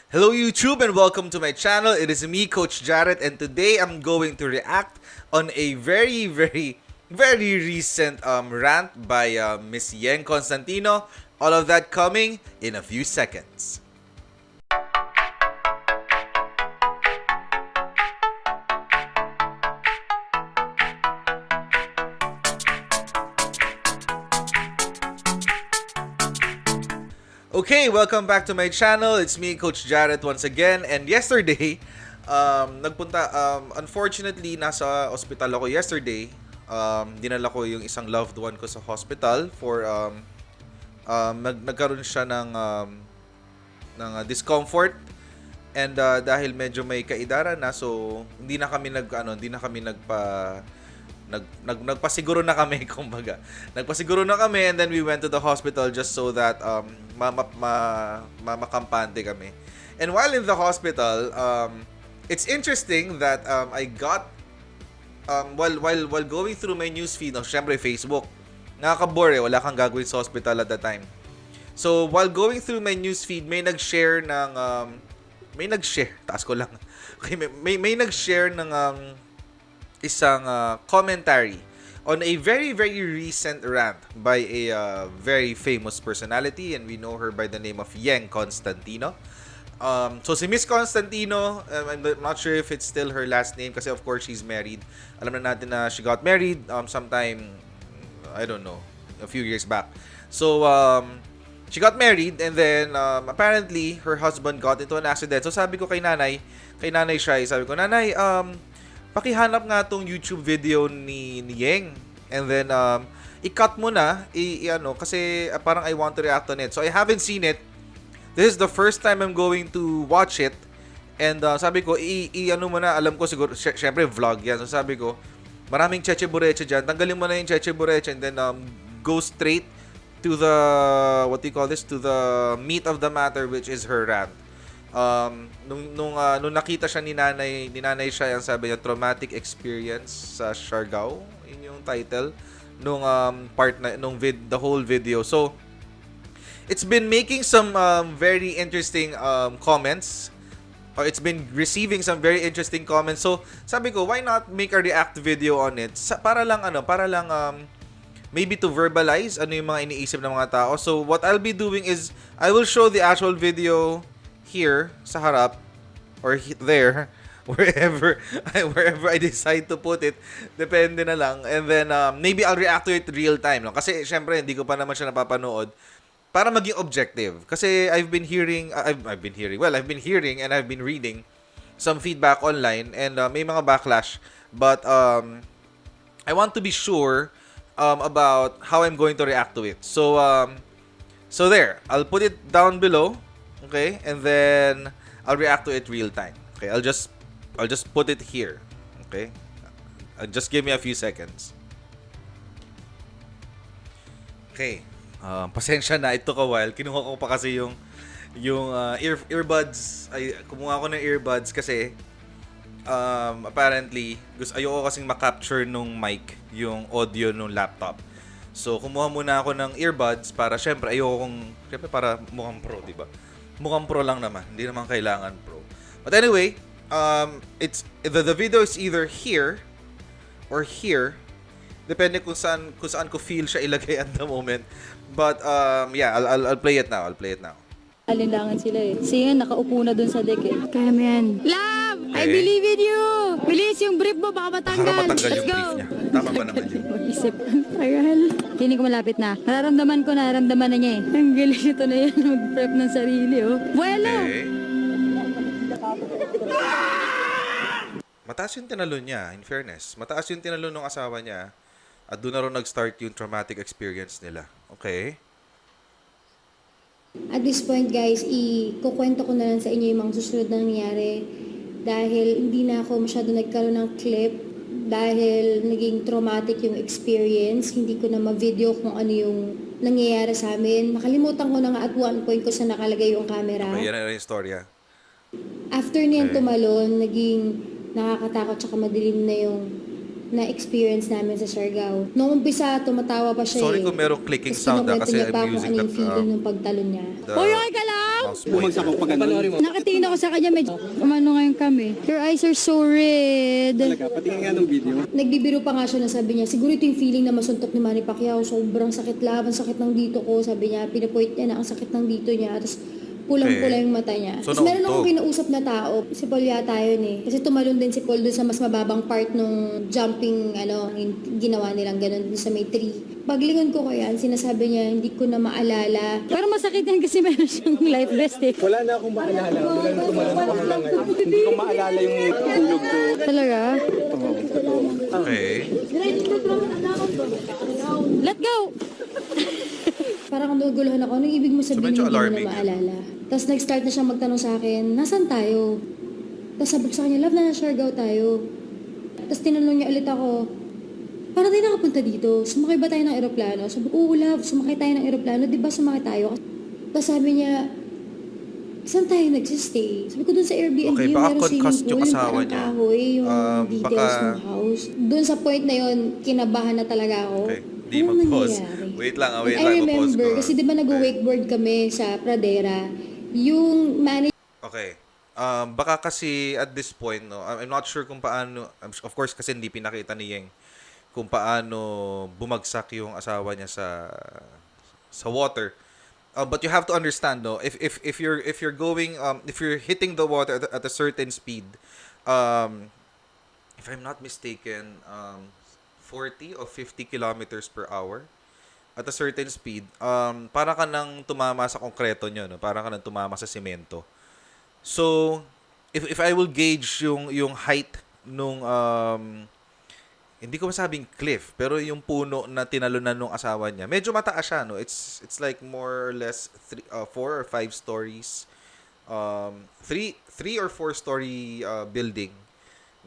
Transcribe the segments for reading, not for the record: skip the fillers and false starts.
Hello YouTube and welcome to my channel. It is me, Coach Jarrett, and today I'm going to react on a very recent rant by Miss Yeng Constantino. All of that coming in a few seconds. Okay, welcome back to my channel. It's me, Coach Jarrett, once again. And yesterday, unfortunately, nasa ospital ako yesterday. Dinala ko yung isang loved one ko sa hospital for, nagkaroon siya ng discomfort. And dahil medyo may kaedaran na, so hindi na kami nagpasiguro na kami, kumbaga. Nagpasiguro na kami, and then we went to the hospital just so that makampante kami. And while in the hospital, it's interesting that I got while going through my newsfeed, syempre Facebook. Nakaka-bore, wala kang gagawin sa hospital at that time. So while going through my newsfeed, may nag-share, taas ko lang. Okay, may nag-share ng isang commentary on a very recent rant by a very famous personality, and we know her by the name of Yeng Constantino. So si Miss Constantino, I'm not sure if it's still her last name kasi of course she's married. Alam na natin na she got married sometime, I don't know, a few years back. So she got married, and then apparently her husband got into an accident. So sabi ko kay nanay siya, sabi ko, "Nanay, pakihanap nga tong YouTube video ni Yeng, and then i-cut mo na, kasi parang I want to react on it." So I haven't seen it. This is the first time I'm going to watch it, and sabi ko, mo na, alam ko siguro, syempre vlog yan. So sabi ko, maraming cheche bureche dyan, tanggalin mo na yung cheche bureche, and then go straight to the, to the meat of the matter, which is her rant. Nung nakita siya ni nanay siya, ang sabi niya, traumatic experience sa Siargao, yun yung title nung the whole video. So it's been making some very interesting comments, or it's been receiving some very interesting comments. So sabi ko, why not make a react video on it, para lang maybe to verbalize ano yung mga iniisip ng mga tao. So what I'll be doing is I will show the actual video here sa harap, or there, wherever I decide to put it, depende na lang. And then maybe I'll react to it real time lang, kasi syempre hindi ko pa naman siya napapanood, para maging objective. Kasi I've been hearing and I've been reading some feedback online, and may mga backlash, but I want to be sure about how I'm going to react to it. So there, I'll put it down below. Okay, and then I'll react to it real time. Okay, I'll just put it here. Okay, just give me a few seconds. Okay, pasensya na, it took a while. Kinuha ko pa kasi yung earbuds. Kumuha ko ng earbuds kasi apparently ayoko kasing makapture nung mic yung audio nung laptop. So kumuha muna ako ng earbuds para syempre para mukhang pro, diba? Mukhang pro lang naman, hindi naman kailangan pro. But anyway, it's the video is either here or here, depende kung saan ko feel siya ilagay at the moment. But yeah, I'll play it now. Alinlangan sila eh. Sige, nakaupo na dun sa deck eh. Kaya mo yan. Love! I Okay. believe in you! Bilis yung brief mo, baka matanggal. Para matanggal Let's yung go! brief niya. Tama ba naman yun? Mag-isip. Tagal. Feeling ko malapit na. Nararamdaman na niya eh. Ang galing ito na yan, mag-prep ng sarili oh. Bueno! Okay. Mataas yung tinalon niya, in fairness. Mataas yung tinalon ng asawa niya, at doon na rin nag-start yung traumatic experience nila. Okay? At this point guys, ikukwento ko na lang sa inyo yung mga susunod na nangyari dahil hindi na ako masyado nagkaroon ng clip dahil naging traumatic yung experience. Hindi ko na ma-video kung ano yung nangyayari sa amin. Nakalimutan ko na nga at one point ko sa nakalagay yung camera. Okay, yan na yung storya. After niyan Okay. tumalon, naging nakakatakot tsaka madilim na yung na-experience namin sa Siargao. Noong umpisa, tumatawa pa siya. Sorry kung merong clicking Tapos sound, kinukwento kasi niya pa I'm kung using ano yung feeling ng pagtalon niya. Uy, okay ka lang? sounds pointed. Bumagsak ako pag ganun. Nakatingin ako sa kanya, medyo umano ngayon kami. Your eyes are so red. Talaga, patingin nga ng video. Nagbibiro pa nga siya na sabi niya, siguro ito yung feeling na masuntok ni Manny Pacquiao. Sobrang sakit laban, sakit ng dito ko. Sabi niya, pinapoint niya na ang sakit ng dito niya. Tapos pulang-pula yung mata niya. So, Tapos meron nauntog. akong kinausap na tao. Si Paul yata yun eh. Kasi tumalon din si Paul dun sa mas mababang part nung jumping, yung ginawa nilang ganun dun sa may tree. Paglingon ko yan, sinasabi niya, hindi ko na maalala. Pero masakit yan kasi meron siyang life vest eh. Wala na akong maalala. Mula nung tumalon ako hanggang ngayon. Hindi ko maalala yung tulog ko. Talaga? Okay. Let go! Parang naguguluhan ako, anong ibig mo sabihin medyo hindi mo na alarming. maalala? Tapos nag-start na siya magtanong sa akin, nasan tayo? Tapos sabi ko sa kanya, love na Siargao tayo. Tapos tinanong niya ulit ako, para tayo nakapunta dito, sumakay ba tayo ng eroplano? Sabi ko, oo love, sumakay tayo ng eroplano, di ba sumakay tayo? Tapos sabi niya, saan tayo nagsistay? Sabi ko, dun sa Airbnb, Okay, yung baka meron swimming concussed pool, yung yung asawa parang niya. kahoy, yung details baka- ng house. Dun sa point na yun, kinabahan na talaga ako. Okay. Di Anong mag-pause. nangyayari? Wait lang, And wait I lang. Mag-pause remember, ko. kasi di ba nag-wakeboard kami sa Pradera, yung manager Okay. Baka kasi at this point, no, I'm not sure kung paano, of course kasi hindi pinakita ni Yeng kung paano bumagsak yung asawa niya sa water. But you have to understand, no, if you're going if you're hitting the water at a certain speed, if I'm not mistaken, 40 or 50 kilometers per hour at a certain speed, para ka nang tumama sa konkreto nyo, no? Para ka nang tumama sa semento. So, if I will gauge yung height nung hindi ko masabing cliff, pero yung puno na tinalunan nung asawa niya, medyo mataas siya, no? It's like more or less 4 or 5 stories. 3 or 4 story building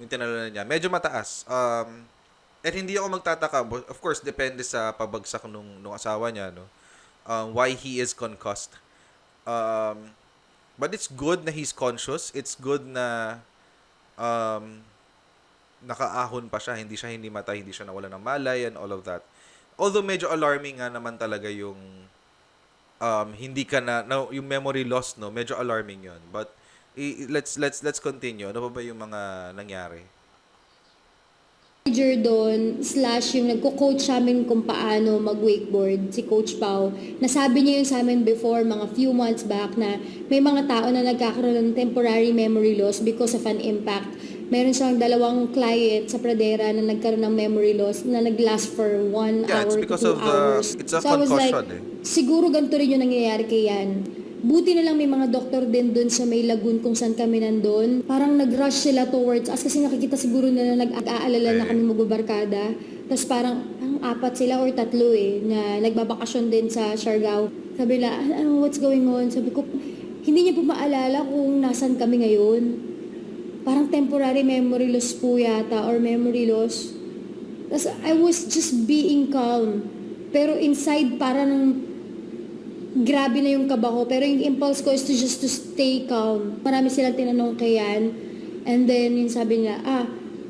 yung tinalunan niya. Medyo mataas. At hindi ako magtataka, of course, depende sa pabagsak nung asawa niya, no? Why he is concussed. But it's good na he's conscious. It's good na nakaahon pa siya. Hindi matay, hindi siya nawala ng malay and all of that. Although medyo alarming nga naman talaga yung hindi ka yung memory loss, no? Medyo alarming yun. But let's continue. Ano pa ba yung mga nangyari? doon, / yung nagko-coach sa amin kung paano mag-wakeboard, si Coach Pao. Nasabi niya yun sa amin before, mga few months back, na may mga tao na nagkakaroon ng temporary memory loss because of an impact. Meron siyang 2 client sa Pradera na nagkaroon ng memory loss na nag-last for 1 Yeah, it's hour to because 2 of hours. it's a So I was like, concussion, siguro ganito rin yung nangyayari kay Yan. Buti na lang may mga doktor din doon sa may lagoon kung saan kami nandun. Parang nag-rush sila towards us kasi nakikita siguro nila nag-aalala na kami magbabarkada. Tapos parang 4 sila or 3 na nagbabakasyon din sa Siargao. Sabi nila, what's going on? Sabi ko, hindi niya po maalala kung nasan kami ngayon. Parang temporary memory loss po yata or memory loss. Tapos I was just being calm. Pero inside parang grabe na yung kaba ko. Pero yung impulse ko is just to stay calm. Marami silang tinanong kay Yan. And then, yung sabi niya,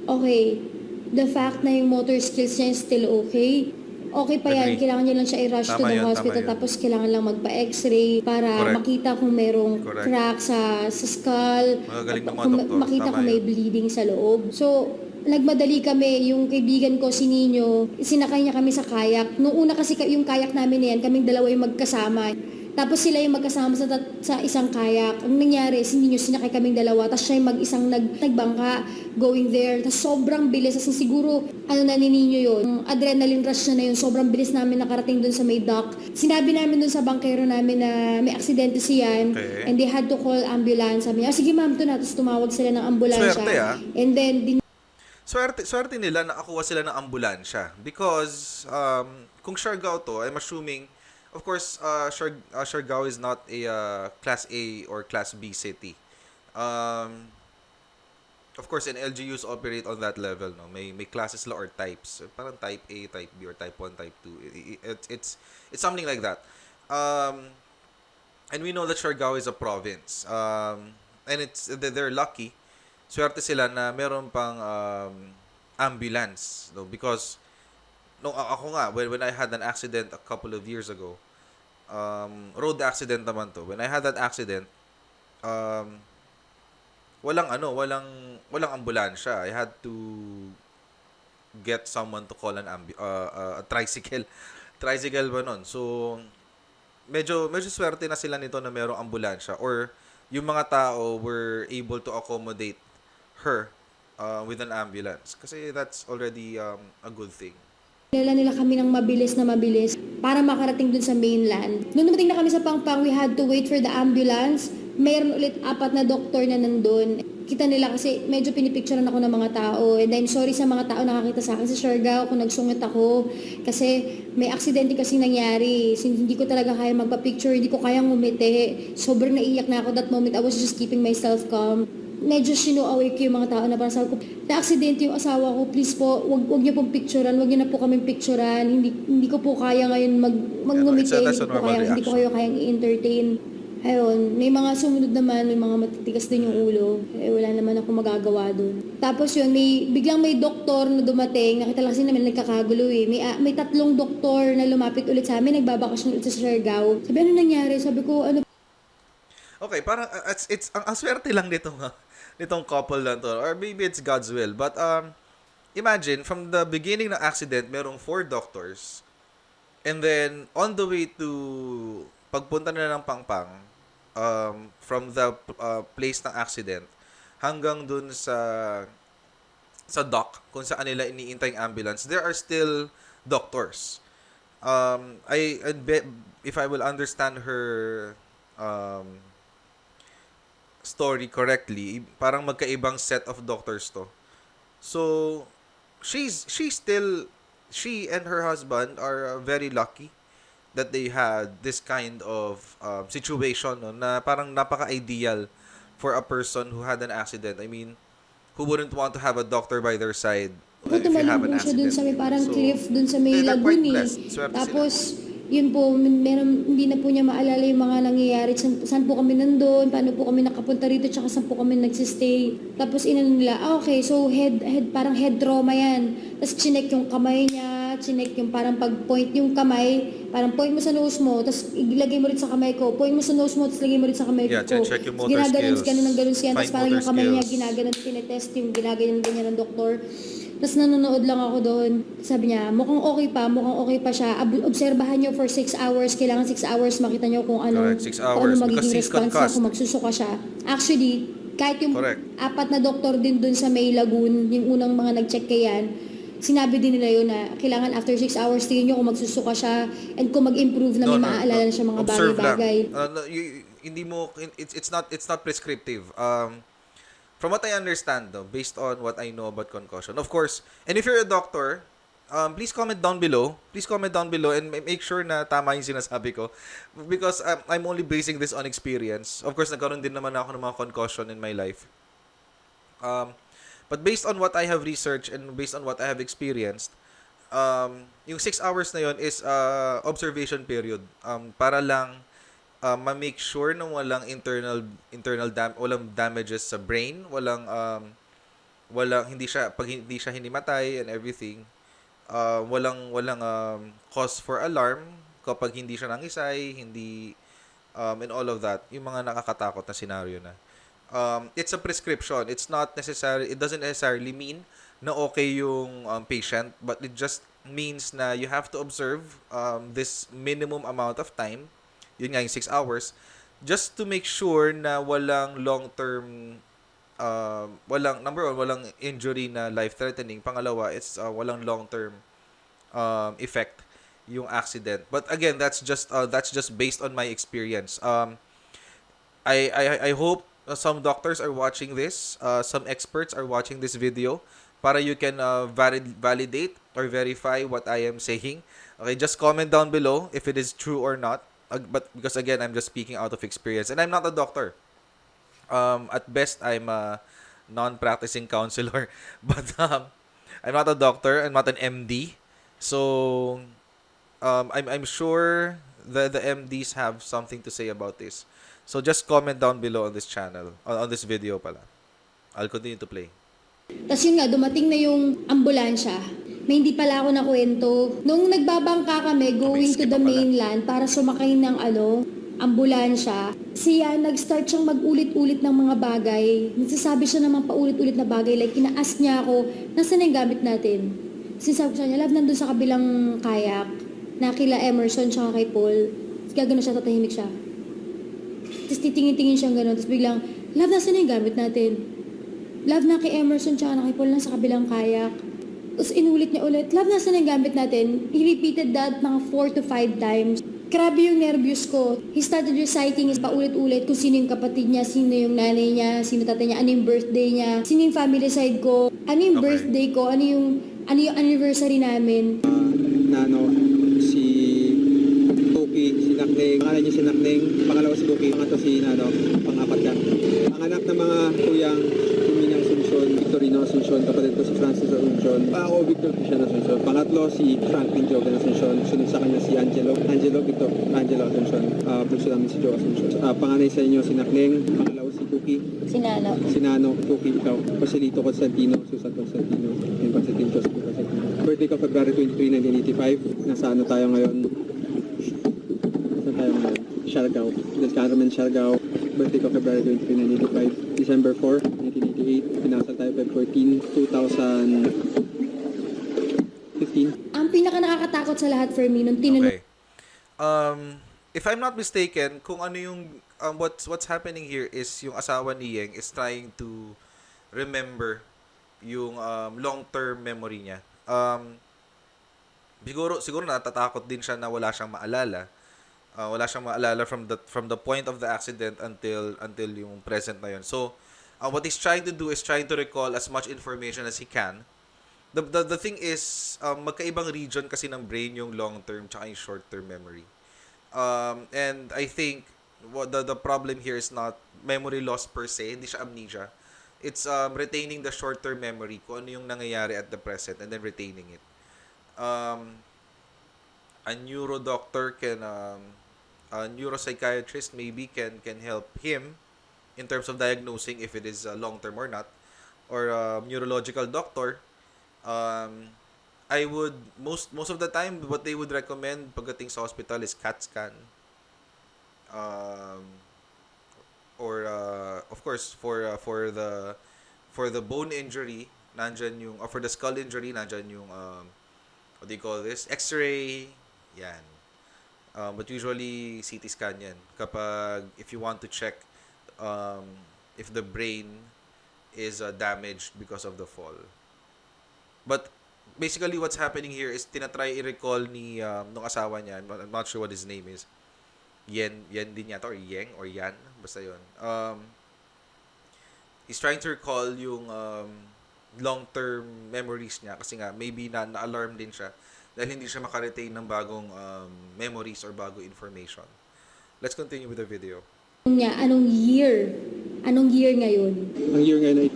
okay, the fact na yung motor skills niya is still okay. Okay pa yan. Agree. Kailangan niya lang siya i-rush to Tama the yun, hospital. tama yun. Tapos kailangan lang magpa-x-ray para Correct. makita kung merong Correct. crack sa skull. Magagaling ng mga Kung doktor. makita Tama kung may yun. bleeding sa loob. So, nagmadali kami, yung kaibigan ko, si Nino, sinakay niya kami sa kayak. Noong una kasi yung kayak namin na yan, kaming dalawa yung magkasama. Tapos sila yung magkasama sa isang kayak. Ang nangyari, si Nino, sinakay kaming dalawa. Tapos siya yung mag-isang nagbangka going there. Tapos sobrang bilis. Kasi siguro, na ni Nino yun. Adrenaline rush na yun. Sobrang bilis namin nakarating dun sa may dock. Sinabi namin dun sa bangkero namin na may aksidente siyan. Okay. And they had to call ambulance. Sabi niya, sige ma'am, to na. Tapos tumawag sila ng ambulansya. Swerte, And then, Swerte nila nakakuha sila ng ambulansya because kung Siargao to, I'm assuming, of course, Siargao is not a Class A or Class B city. Of course, and LGUs operate on that level, no? May classes la or types. Parang type A, type B, or type 1, type 2. It's something like that. And we know that Siargao is a province. And they're lucky. Swerte sila na meron pang ambulance, no? Because ako nga when I had an accident a couple of years ago, road accident naman to. When I had that accident, um, walang ambulansya. I had to get someone to call a tricycle. Tricycle ba nun? So, medyo swerte na sila nito na merong ambulansya or yung mga tao were able to accommodate her with an ambulance. Kasi that's already a good thing. Nila kami ng mabilis na mabilis para makarating dun sa mainland. Nung dumating na kami sa Pangpang, we had to wait for the ambulance. Mayroon ulit 4 na doktor na nandun. Kita nila kasi medyo pinipicturean ako ng mga tao. And I'm sorry sa mga tao nakakita sa akin sa Siargao kung nagsungit ako. Kasi may aksidente kasi nangyari. Hindi ko talaga kaya magpa-picture, hindi ko kayang ngumiti. Sobrang naiyak na ako that moment. I was just keeping myself calm. Medyo sino-away ko yung mga tao na parang sabi ko, na-aksidente yung asawa ko, please po, wag niyo pong picturean, wag niyo na po kaming picturean, hindi ko po kaya ngayon magngumiti, That's a normal hindi ko kayo kayang i-entertain. Ayun, may mga sumunod naman, may mga matitigas din yung ulo, wala naman ako magagawa doon. Tapos yun, biglang may doktor na dumating, nakita lang kasi namin nagkakagulo eh. May 3 doktor na lumapit ulit sa amin, nagbabakasyon ulit sa Siargao. Sabi, ano nangyari? Sabi ko, ano. Okay, parang it's ang swerte lang nitong couple lang to, or maybe it's God's will, but imagine from the beginning ng accident merong 4 doctors, and then on the way to pagpunta na ng Pangpang, from the place ng accident hanggang dun sa dock kung saan nila iniintay ang ambulance, there are still doctors. If I will understand her story correctly, parang magkaibang set of doctors to. So, she and her husband are very lucky that they had this kind of situation, no, na parang napaka-ideal for a person who had an accident. I mean, who wouldn't want to have a doctor by their side if you have Tumalon an po siya dun accident? sa may parang So, cliff dun sa may they're quite lagoon eh. blessed. Swerte Tapos, sila. yun po, hindi na po niya maalala yung mga nangyayari. Saan po kami nandun, paano po kami nakapunta rito, tsaka saan po kami nagsistay. Tapos inano nila, okay, so parang head trauma yan. Tapos chinek yung kamay niya, chinek yung parang pag-point yung kamay, parang point mo sa nose mo, tapos ilagay mo rin sa kamay ko, point mo sa nose mo, tapos lagay mo rin sa kamay Yeah, ko. check yung motor Ginaganon, skills. ganun siya. Tapos Fine parang motor yung kamay niya, skills. ginaganon, tinetest yung ginaganon ng doktor. Tapos nanonood lang ako doon. Sabi niya, mukhang okay pa siya. Obserbahan niyo for 6 hours. Kailangan 6 hours makita niyo kung ano, Correct, 6 kung ano hours, magiging because he's response niya concussed. kung magsusuka siya. Actually, kahit yung Correct. 4 na doktor din doon sa May Lagoon, yung unang mga nag-check kay yan, sinabi din nila yun na kailangan after 6 hours tingin niyo kung magsusuka siya and kung mag-improve na may maaalala na siya mga Observe bagay-bagay. lang. Hindi mo it's not prescriptive. From what I understand though, based on what I know about concussion. Of course, and if you're a doctor, please comment down below. Please comment down below and make sure na tama yung sinasabi ko. Because I'm only basing this on experience. Of course, nagkaroon din naman ako ng mga concussion in my life. But based on what I have researched and based on what I have experienced, yung 6 hours na yon is observation period. Para lang ma-make sure na walang walang damages sa brain, walang hindi siya hinimatay and everything. Walang cause for alarm kapag hindi siya nangisay, hindi and all of that. Yung mga nakakatakot na scenario na. It's a prescription. It doesn't necessarily mean na okay yung patient, but it just means na you have to observe this minimum amount of time, yun nga yung 6 hours, just to make sure na walang long-term, number one, walang injury na life-threatening. Pangalawa, it's walang long-term effect yung accident. But again, that's just based on my experience. I hope some doctors are watching this, some experts are watching this video, para you can validate or verify what I am saying. Okay, just comment down below if it is true or not. But because again, I'm just speaking out of experience, and I'm not a doctor. At best, I'm a non-practicing counselor, but I'm not a doctor. I'm not an MD, so I'm sure the MDs have something to say about this. So just comment down below on this channel, on this video pala. I'll continue to play. Tapos yun nga, dumating na yung ambulansya. May hindi pala ako nakwento. Nung nagbabangka kami going to skip the pa pala. mainland para sumakay ng ambulansya, siya nag-start siyang mag-ulit-ulit ng mga bagay. Nagsasabi siya ng mga paulit-ulit na bagay. Like, ina-ask niya ako, nasaan na yung gamit natin? Sinasabi ko sa kanya, love, nandun sa kabilang kayak na kila Emerson tsaka kay Paul. Tapos gagano siya, tatahimik siya. Tapos titingin-tingin siyang gano'n. Tapos biglang, love, nasaan na yung gamit natin? Love, na kay Emerson tsaka na kay Paul, nasa kabilang kayak. Tapos inulit niya ulit, love, nasaan na yung gamit natin? He repeated that mga 4 to 5 times. Grabe yung nervyos ko. He started reciting is paulit-ulit kung sino yung kapatid niya, sino yung nanay niya, sino tatay niya, ano yung birthday niya, sino yung family side ko, ano yung Okay. birthday ko, ano yung anniversary namin. Na si Toki, si Nakneng, pangalan niya si Nakneng, pangalawa si Toki, pangatlo si pang-apat ka. Ang anak ng mga kuyang Tuminang Asuncion, Victorino Asuncion, kapatid ko si Francis Asuncion, ako Victor Christian Asuncion, pangatlo si Franklin Jogan Asuncion, sunod sa kanya si Angelo Asuncion, puso namin si Joe Asuncion. Panganay sa inyo si Nakneng, pangalawa si Toki, si Nano, Toki, ikaw, Joselito Constantino, Susan Constantino, and Constantino Joseph Constantino. Birthday ko February 23, 1985. Nasa tayo ngayon? Siargao. Del Carmen, Siargao. Birthday ko February 23, 1985. December 4, 1988. Pinasal tayo February 14, 2015. Ang pinaka nakakatakot sa lahat for me, nung tinanong Okay. If I'm not mistaken, kung ano yung what's happening here is yung asawa ni Yeng is trying to remember yung long-term memory niya. Siguro natatakot din siya na wala siyang maalala. Wala siyang maalala from the point of the accident until yung present na yun. So, what he's trying to do is trying to recall as much information as he can. The thing is, magkaibang region kasi ng brain yung long-term tsaka yung short-term memory. And I think the problem here is not memory loss per se, hindi siya amnesia. It's retaining the short-term memory, kung ano yung nangyayari at the present, and then retaining it. A neuro doctor a neuropsychiatrist maybe can help him in terms of diagnosing if it is long-term or not, or a neurological doctor. I would most of the time what they would recommend pagdating sa hospital is CAT scan, or of course for the bone injury nandyan yung, or for the skull injury nandyan yung what do you call this, X-ray, yan. But usually CT scan yan kapag if you want to check if the brain is damaged because of the fall. But basically what's happening here is tinatry i-recall ni nung asawa niya, I'm not sure what his name is, Yen din yata, or Yeng, or Yan, basta yun. He's trying to recall yung long-term memories niya kasi nga maybe na-alarm din siya dahil hindi siya makaretain ng bagong memories or bagong information. Let's continue with the video. niya, anong year ngayon? Ang year ngayon ay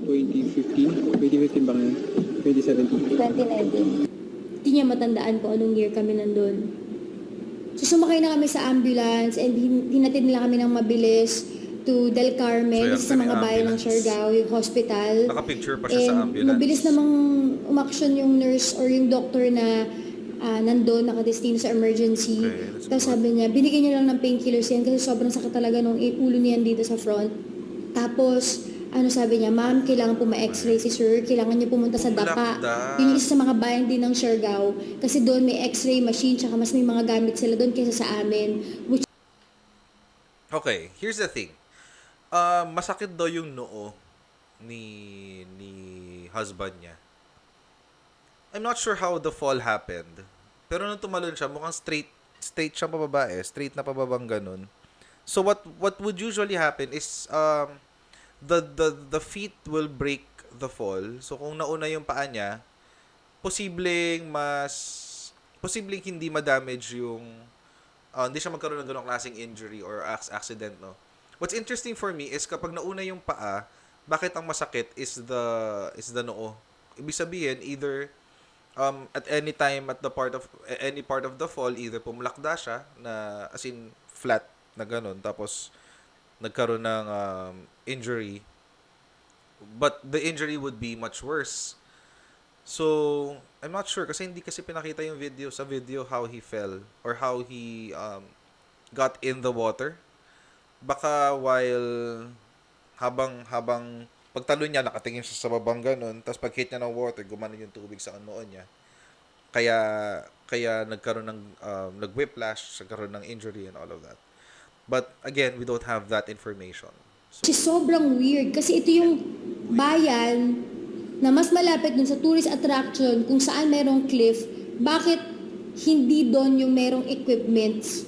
2015. 2015 ba ngayon? 2017. 2019. Hindi niya matandaan po anong year kami nandun. So sumakay na kami sa ambulance and hinatid nila kami ng mabilis to Del Carmen, So, sa mga may bayan ng ambulance. Siargao, yung hospital. Naka-picture pa siya sa And ambulance. mabilis namang umaksyon yung nurse or yung doctor na nandun, nakadestino sa emergency. Okay, that's Tapos good. sabi niya, binigyan niya lang ng painkillers yan kasi sobrang sakit talaga nung ulo niyan dito sa front. Tapos, sabi niya, ma'am, kailangan po ma-x-ray si sir, kailangan niyo pumunta sa DAPA. Malakda. Yun yung isa sa mga bayan din ng Siargao. Kasi doon may x-ray machine, tsaka mas may mga gamit sila doon kaysa sa amin. Which Okay, here's the thing. Masakit daw yung noo ni husband niya. I'm not sure how the fall happened. Pero nung tumalon siya, mukhang straight siya pababa eh. Straight na pababang ganun. So what would usually happen is the feet will break the fall. So kung nauna yung paa niya, posibleng hindi ma-damage yung hindi siya magkaroon ng ganong klaseng injury or accident, no. What's interesting for me is kapag nauna yung paa, bakit ang masakit is the noo. Ibig sabihin either at any time at any part of the fall, either pumlakda siya na as in flat na ganon, tapos nagkaroon ng injury, but the injury would be much worse. So, I'm not sure kasi hindi kasi pinakita yung video how he fell or how he got in the water. Baka while habang pagtalo niya nakatingin siya sa babang ganun, tapos pag hit niya ng water, gumanon yung tubig sa noo niya. Kaya kaya nagkaroon ng nag-whiplash, nagkaroon ng injury and all of that. But again, we don't have that information. So, Which is sobrang weird kasi ito yung bayan na mas malapit dun sa tourist attraction kung saan merong cliff. Bakit hindi doon yung merong equipments?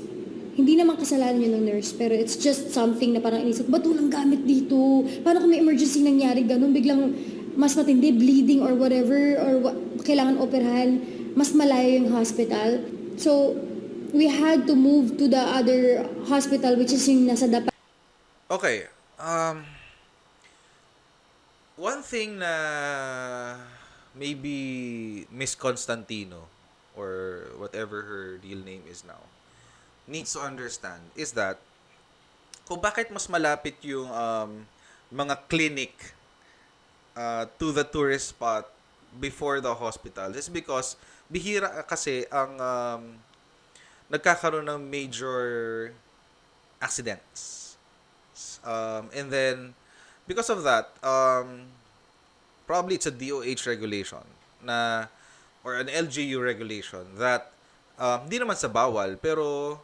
Hindi naman kasalanan yun ng nurse, pero it's just something na parang inisip, ba't walang gamit dito? Paano kung may emergency nangyari ganun, biglang mas matindi, bleeding or whatever, or kailangan operahan, mas malayo yung hospital. So, we had to move to the other hospital, which is yung nasa Dapa. okay. One thing na maybe Miss Constantino or whatever her real name is now needs to understand is that kung bakit mas malapit yung mga clinic to the tourist spot before the hospital is because bihira kasi ang nagkakaroon ng major accidents. And then because of that, probably it's a DOH regulation na or an LGU regulation that hindi naman sa bawal pero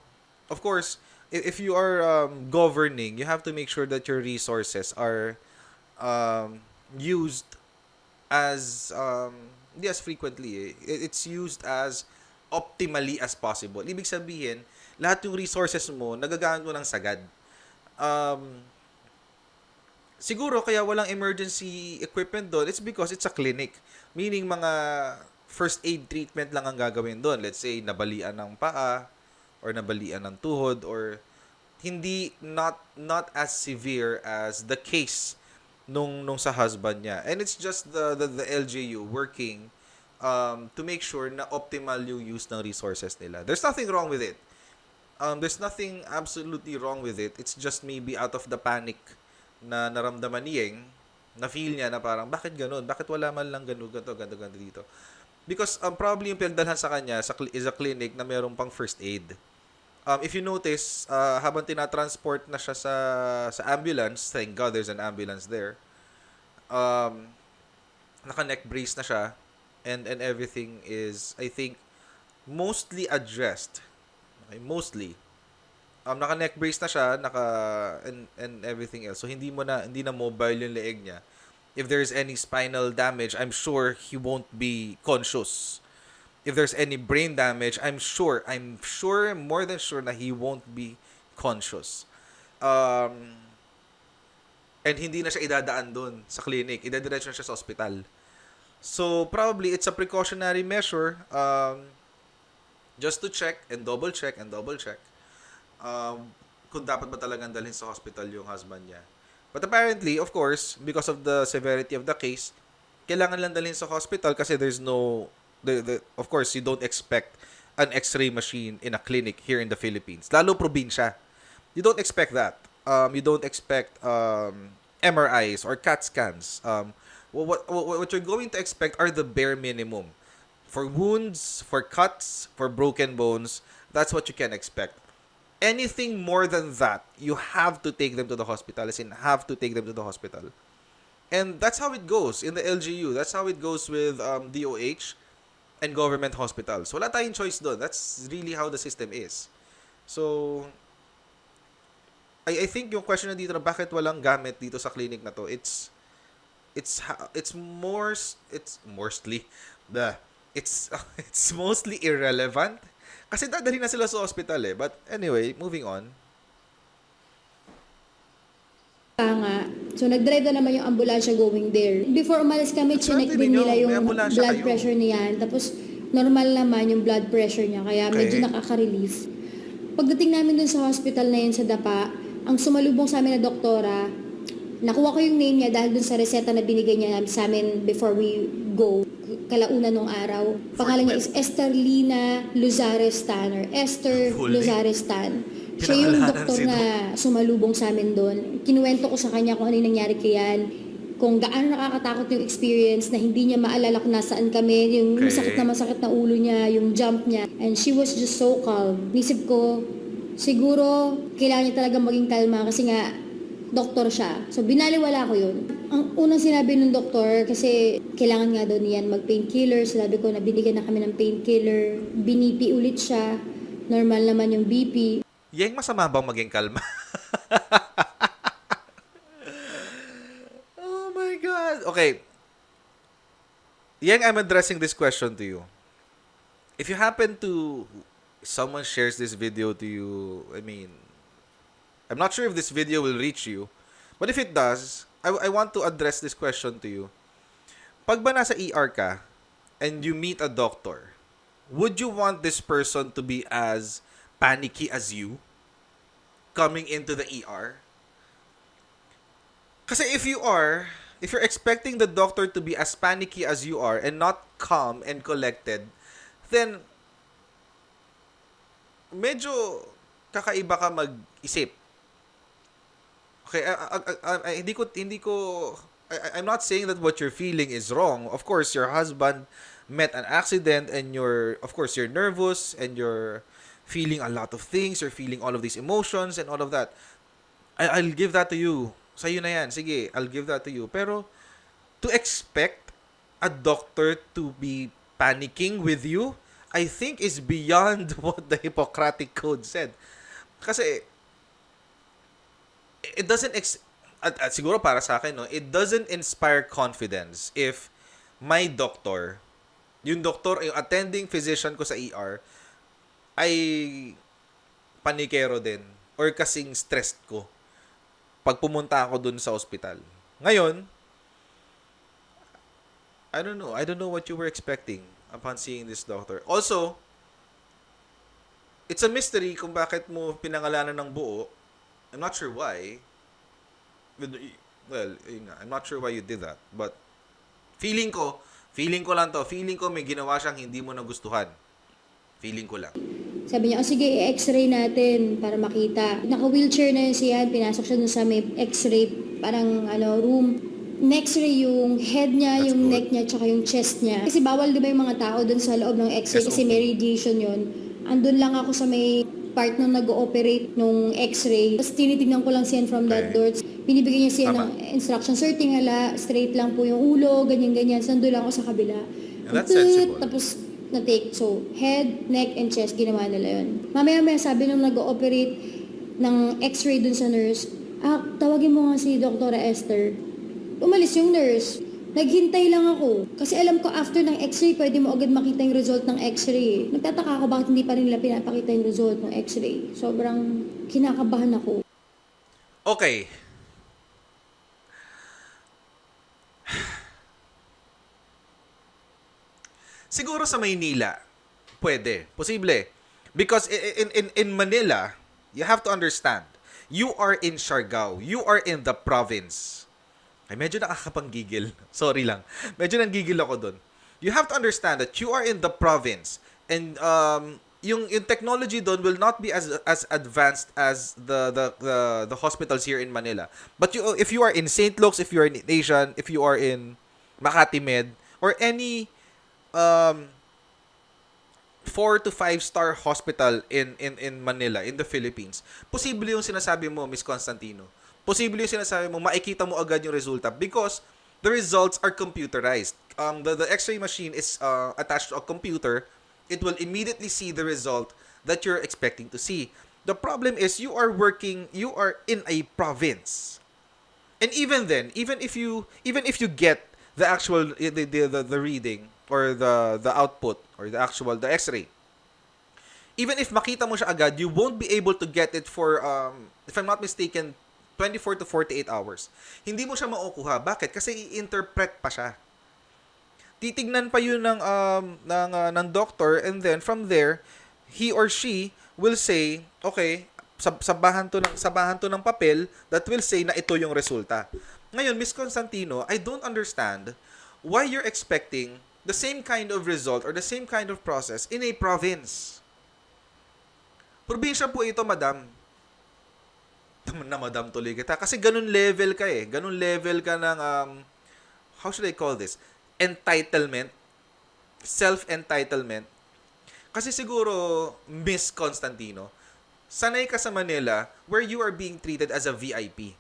of course if you are governing, you have to make sure that your resources are used as hindi as frequently it's used as optimally as possible. Ibig sabihin, lahat yung resources mo nagagamit mo ng sagad. Siguro kaya walang emergency equipment doon, it's because it's a clinic. Meaning mga first aid treatment lang ang gagawin doon. Let's say nabalian ng paa or nabalian ng tuhod or hindi not as severe as the case nung sa husband niya. And it's just the LGU working to make sure na optimal yung use ng resources nila. There's nothing wrong with it. There's nothing absolutely wrong with it. It's just maybe out of the panic na naramdaman ni Yeng, na feel niya na parang, bakit ganun? Bakit wala man lang ganun dito? Because probably yung pinagdalhan sa kanya is a clinic na mayroong pang first aid. If you notice, habang tinatransport na siya sa ambulance, thank God there's an ambulance there, naka-neck brace na siya, and everything is, I think, mostly addressed. Okay, mostly. Naka-neck brace na siya, and everything else. So, hindi na mobile yung leeg niya. If there's any spinal damage, I'm sure he won't be conscious. If there's any brain damage, I'm sure, more than sure na he won't be conscious. And hindi na siya idadaan doon sa clinic. Idadiretso na siya sa ospital. So, probably, it's a precautionary measure just to check and double check kung dapat ba talagang dalhin sa hospital yung husband niya. But apparently, of course, because of the severity of the case, kailangan lang dalhin sa hospital kasi there's no, of course, you don't expect an x-ray machine in a clinic here in the Philippines. Lalo probinsya. You don't expect that. You don't expect MRIs or CAT scans. What you're going to expect are the bare minimum. For wounds, for cuts, for broken bones, that's what you can expect. Anything more than that, you have to take them to the hospital. And that's how it goes in the LGU. That's how it goes with DOH and government hospitals. Wala tayong choice doon. That's really how the system is. So, I think yung question na dito na bakit walang gamit dito sa clinic na to, it's mostly irrelevant. Kasi dadalhin na sila sa hospital eh. But anyway, moving on. Nga. So, nag-drive na naman yung ambulansya going there. Before umalis kami, chinek din nila yung blood pressure niya. Tapos, normal naman yung blood pressure niya. Kaya medyo nakaka-relief. Pagdating namin dun sa hospital na yun sa Dapa, ang sumalubong sa amin na doktora, nakuha ko yung name niya dahil dun sa reseta na binigay niya sa amin before we go. Kalauna nung araw. Pangalan niya is Esther Lina Luzares Tan or Esther Luzares Tan. Siya yung doktor na sumalubong sa amin doon. Kinuwento ko sa kanya kung ano yung nangyari kay Yan, kung gaano nakakatakot yung experience na hindi niya maalala kung nasaan kami, yung Okay. masakit na ulo niya, yung jump niya. And she was just so calm. Nisip ko, siguro kailangan niya talaga maging kalma kasi nga doktor siya. So binaliwala ko yun. Ang unang sinabi ng doktor, kasi kailangan nga daw niyan mag-painkiller. Sinabi ko na binigyan na kami ng painkiller. Binipi ulit siya. Normal naman yung BP. Yeng, masama bang maging kalma? Oh my God. Okay. Yeng, I'm addressing this question to you. If you happen to, someone shares this video to you, I mean, I'm not sure if this video will reach you, but if it does, I want to address this question to you. Pag ba nasa ER ka, and you meet a doctor, would you want this person to be as panicky as you coming into the ER? Kasi if you're expecting the doctor to be as panicky as you are and not calm and collected, then medyo kakaiba ka mag-isip. Okay, I'm not saying that what you're feeling is wrong. Of course, your husband met an accident and you're nervous and you're feeling a lot of things, you're feeling all of these emotions and all of that. I'll give that to you. Sa'yo na yan. Sige, I'll give that to you. Pero, to expect a doctor to be panicking with you, I think is beyond what the Hippocratic Code said. Kasi, it doesn't at siguro para sa akin, no, it doesn't inspire confidence if my doctor, yung attending physician ko sa ER, ay panikero din or kasing stressed ko pag pumunta ako dun sa ospital. Ngayon, I don't know what you were expecting upon seeing this doctor. Also, it's a mystery kung bakit mo pinangalanan ng buo. I'm not sure why. Well, I'm not sure why you did that. But, feeling ko lang to. Feeling ko may ginawa siyang hindi mo nagustuhan. Feeling ko lang. Sabi niya, sige, i-x-ray natin para makita. Naka-wheelchair na yun siya, pinasok siya dun sa may x-ray, parang room. Next-ray yung head niya, That's yung good. neck niya, tsaka yung chest niya. Kasi bawal di ba yung mga tao dun sa loob ng x-ray kasi SOP. may radiation yun. Andun lang ako sa may part nung nag-ooperate nung x-ray. Tapos tinitignan ko lang siya from that Okay. door. Binibigyan niya siya Tama. ng instruction, sir, tingala, straight lang po yung ulo, ganyan-ganyan. Sando lang ako sa kabila. And that's sensible. Tapos na-take. So, head, neck, and chest, ginawa nila yun. Mamaya-maya sabi nung nag-ooperate ng x-ray dun sa nurse, tawagin mo nga si Dr. Esther. Umalis yung nurse. Naghintay lang ako. Kasi alam ko after ng x-ray, pwede mo agad makita yung result ng x-ray. Nagtataka ako bakit hindi pa rin nila pinapakita yung result ng x-ray. Sobrang kinakabahan ako. Okay. Siguro sa Maynila, pwede. Posible. Because in Manila, you have to understand, you are in Siargao. You are in the province. Ay, medyo nakakapanggigil. Sorry lang. Medyo nanggigil ako dun. You have to understand that you are in the province. And yung technology doon will not be as advanced as the hospitals here in Manila. But if you are in St. Luke's, if you are in Asian, if you are in Makati Med, or any 4 to 5-star hospital in Manila, in the Philippines, posible yung sinasabi mo, Miss Constantino. Posible yung sinasabi mo, makikita mo agad yung resulta because the results are computerized. The X-ray machine is attached to a computer. It will immediately see the result that you're expecting to see. The problem is you are in a province. And even then, even if you get the actual the reading or the output or the X-ray, even if makita mo siya agad, you won't be able to get it for if I'm not mistaken 24 to 48 hours. Hindi mo siya makukuha. Bakit? Kasi i-interpret pa siya. Titignan pa yun ng doctor, and then from there, he or she will say, okay, sabahan to ng papel that will say na ito yung resulta. Ngayon, Miss Constantino, I don't understand why you're expecting the same kind of result or the same kind of process in a province. Probinsya po ito, madam. Na madam tuloy kita. Kasi ganun level ka eh. Ganun level ka ng how should I call this? Entitlement. Self-entitlement. Kasi siguro, Miss Constantino, sanay ka sa Manila where you are being treated as a VIP.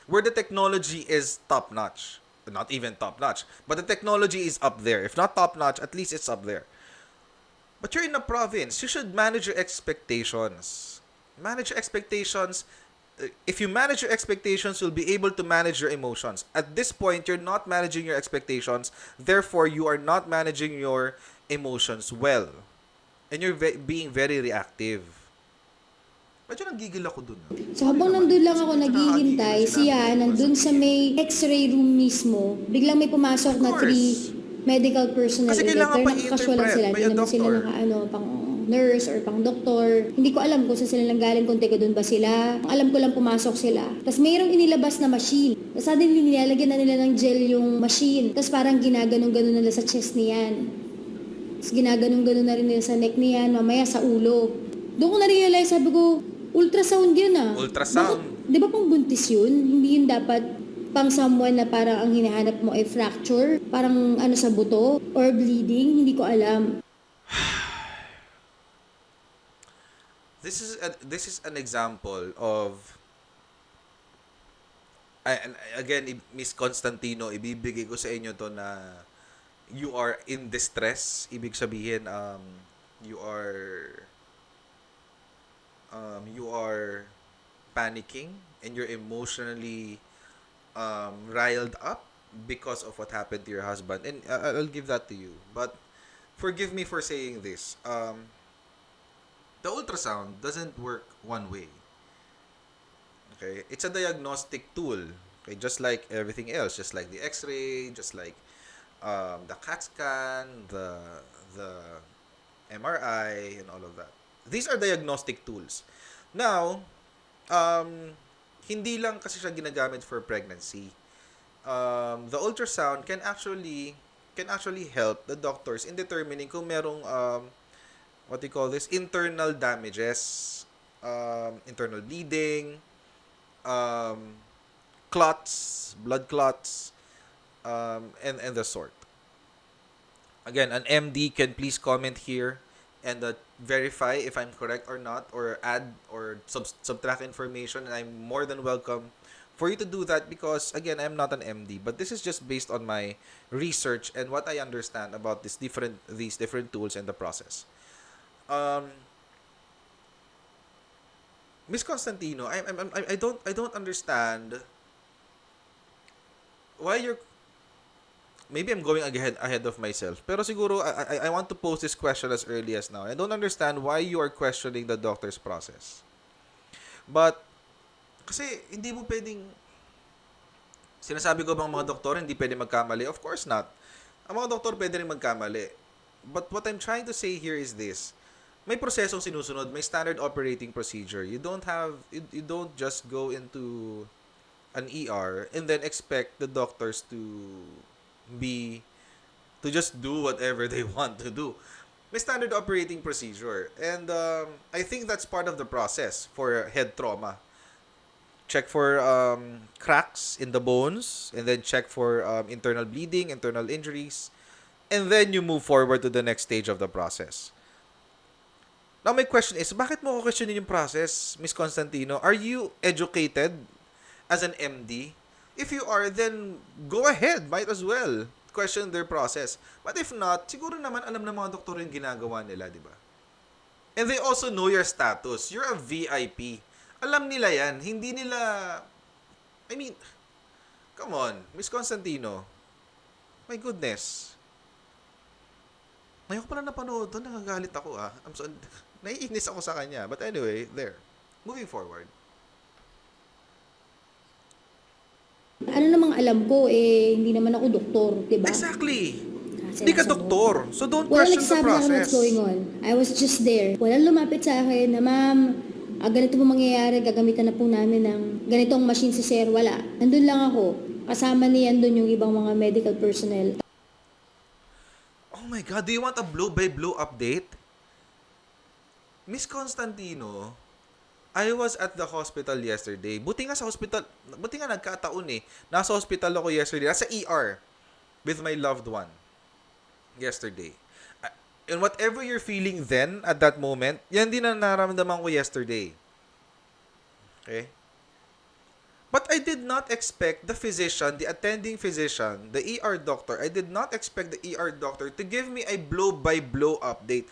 Where the technology is top-notch. Not even top-notch. But the technology is up there. If not top-notch, at least it's up there. But you're in a province. You should manage your expectations. Manage your expectations. If you manage your expectations, you'll be able to manage your emotions. At this point, you're not managing your expectations. Therefore, you are not managing your emotions well. And you're being very reactive. Medyo nagigil ako dun. So habang nandun lang ako naghihintay, siya nandun sa may x-ray room mismo, biglang may pumasok na 3 medical personnel. Kasi kailangan pa nakakasualan i-interpret sila, by hindi a naman sila doctor. pang nurse or pang doktor. Hindi ko alam kung saan sila nanggaling, kung taga doon ba sila. Alam ko lang pumasok sila. Tapos mayroong inilabas na machine. Tapos suddenly nilalagyan na nila ng gel yung machine. Tapos parang ginaganong-ganon nila sa chest niyan. Tapos ginaganong-ganon na rin nila sa neck niyan, mamaya sa ulo. Doon ko na-realize, sabi ko, ultrasound yun ah. Ultrasound. Di ba pang buntis yun? Hindi yun dapat pang someone na parang ang hinahanap mo ay fracture? Parang ano sa buto? Or bleeding? Hindi ko alam. This is an example of again, Miss Constantino, ibibigay ko sa inyo to na you are in distress. Ibig sabihin you are panicking and you're emotionally riled up because of what happened to your husband. And I'll give that to you. But forgive me for saying this. The ultrasound doesn't work one way. Okay? It's a diagnostic tool. Okay? Just like everything else. Just like the x-ray, just like the CAT scan, the MRI, and all of that. These are diagnostic tools. Now, hindi lang kasi siya ginagamit for pregnancy. The ultrasound can actually help the doctors in determining kung merong what do you call this? Internal damages, internal bleeding, clots, blood clots, and the sort. Again, an MD can please comment here and verify if I'm correct or not, or add or subtract information, and I'm more than welcome for you to do that because, again, I'm not an MD, but this is just based on my research and what I understand about these different tools and the process. Miss Constantino, I don't understand why you're, maybe I'm going ahead of myself, pero siguro I want to pose this question as early as now. I don't understand why you are questioning the doctor's process. But kasi hindi mo pwedeng, sinasabi ko bang mga doktor hindi pwede magkamali? Of course not. Ang mga doktor pwede rin magkamali. But what I'm trying to say here is this. May prosesong sinusunod, may standard operating procedure. You don't just go into an ER and then expect the doctors to just do whatever they want to do. May standard operating procedure. And I think that's part of the process for head trauma. Check for cracks in the bones, and then check for internal bleeding, internal injuries, and then you move forward to the next stage of the process. Now, my question is, bakit mo questionin yung process, Miss Constantino? Are you educated as an MD? If you are, then go ahead. Might as well question their process. But if not, siguro naman alam ng mga doktor yung ginagawa nila, di ba? And they also know your status. You're a VIP. Alam nila yan. Hindi nila, I mean, come on, Miss Constantino. My goodness. Ngayon ko pala napanood doon, nagagalit ako I'm so, naiinis ako sa kanya. But anyway, there. Moving forward. Ano namang alam ko, hindi naman ako doktor, di ba? Exactly. Hindi ka doktor. So don't question the Walang nagsabi na process. what's going on. I was just there. Walang lumapit sa akin na, ma'am, ganito po mangyayari, gagamitan na po namin ng ganitong machine si sir. Wala. Nandun lang ako. Kasama niyan doon yung ibang mga medical personnel. Oh my God, do you want a blow-by-blow update? Miss Constantino, I was at the hospital yesterday. Buti nga nagkataon eh. Nasa hospital ako yesterday. Nasa ER with my loved one yesterday. And whatever you're feeling then, at that moment, yan din ang nararamdaman ko yesterday. Okay? But I did not expect the physician, the attending physician, the ER doctor, I did not expect the ER doctor to give me a blow-by-blow update.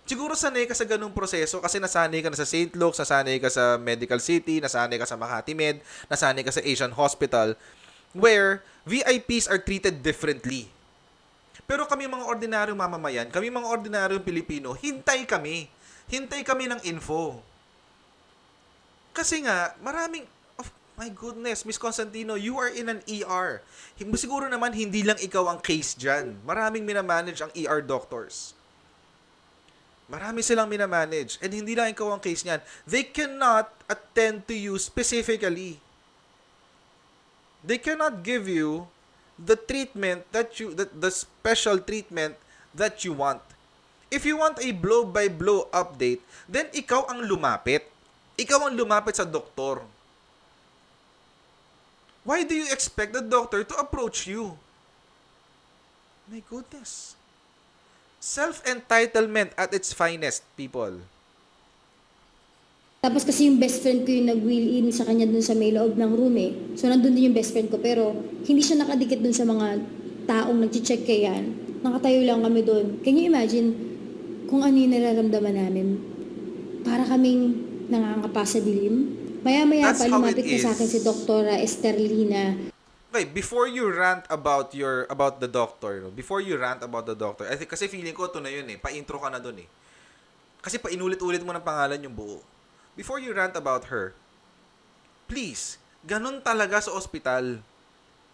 Siguro sanay ka sa ganung proseso kasi nasanay ka na sa St. Luke's, nasanay ka sa Medical City, nasanay ka sa Makati Med, nasanay ka sa Asian Hospital, where VIPs are treated differently. Pero kami mga ordinaryong mamamayan, kami mga ordinaryong Pilipino, hintay kami. Hintay kami ng info. Kasi nga, oh my goodness, Miss Constantino, you are in an ER. Siguro naman hindi lang ikaw ang case dyan. Maraming minamanage ang ER doctors. Marami silang minamanage. And hindi lang ikaw ang case niyan. They cannot attend to you specifically. They cannot give you the treatment the special treatment that you want. If you want a blow-by-blow update, then ikaw ang lumapit. Ikaw ang lumapit sa doktor. Why do you expect the doctor to approach you? My goodness. Self-entitlement at its finest, people. Tapos kasi yung best friend ko yung nag-wheel in sa kanya dun sa may loob ng room eh. So nandun din yung best friend ko pero hindi siya nakadikit dun sa mga taong nag-check kay yan. Nakatayo lang kami dun. Can you imagine kung ano yung nararamdaman namin? Para kaming nangangapa sa dilim. Maya-maya That's pa how lumapit it na sa akin is. si Dr. Esterlina. Okay, before you rant about the doctor, no? Before you rant about the doctor, I think kasi feeling ko ito na yun eh, pa-intro ka na dun eh. Kasi pa-inulit-ulit mo ng pangalan yung buo. Before you rant about her, please, ganun talaga sa ospital.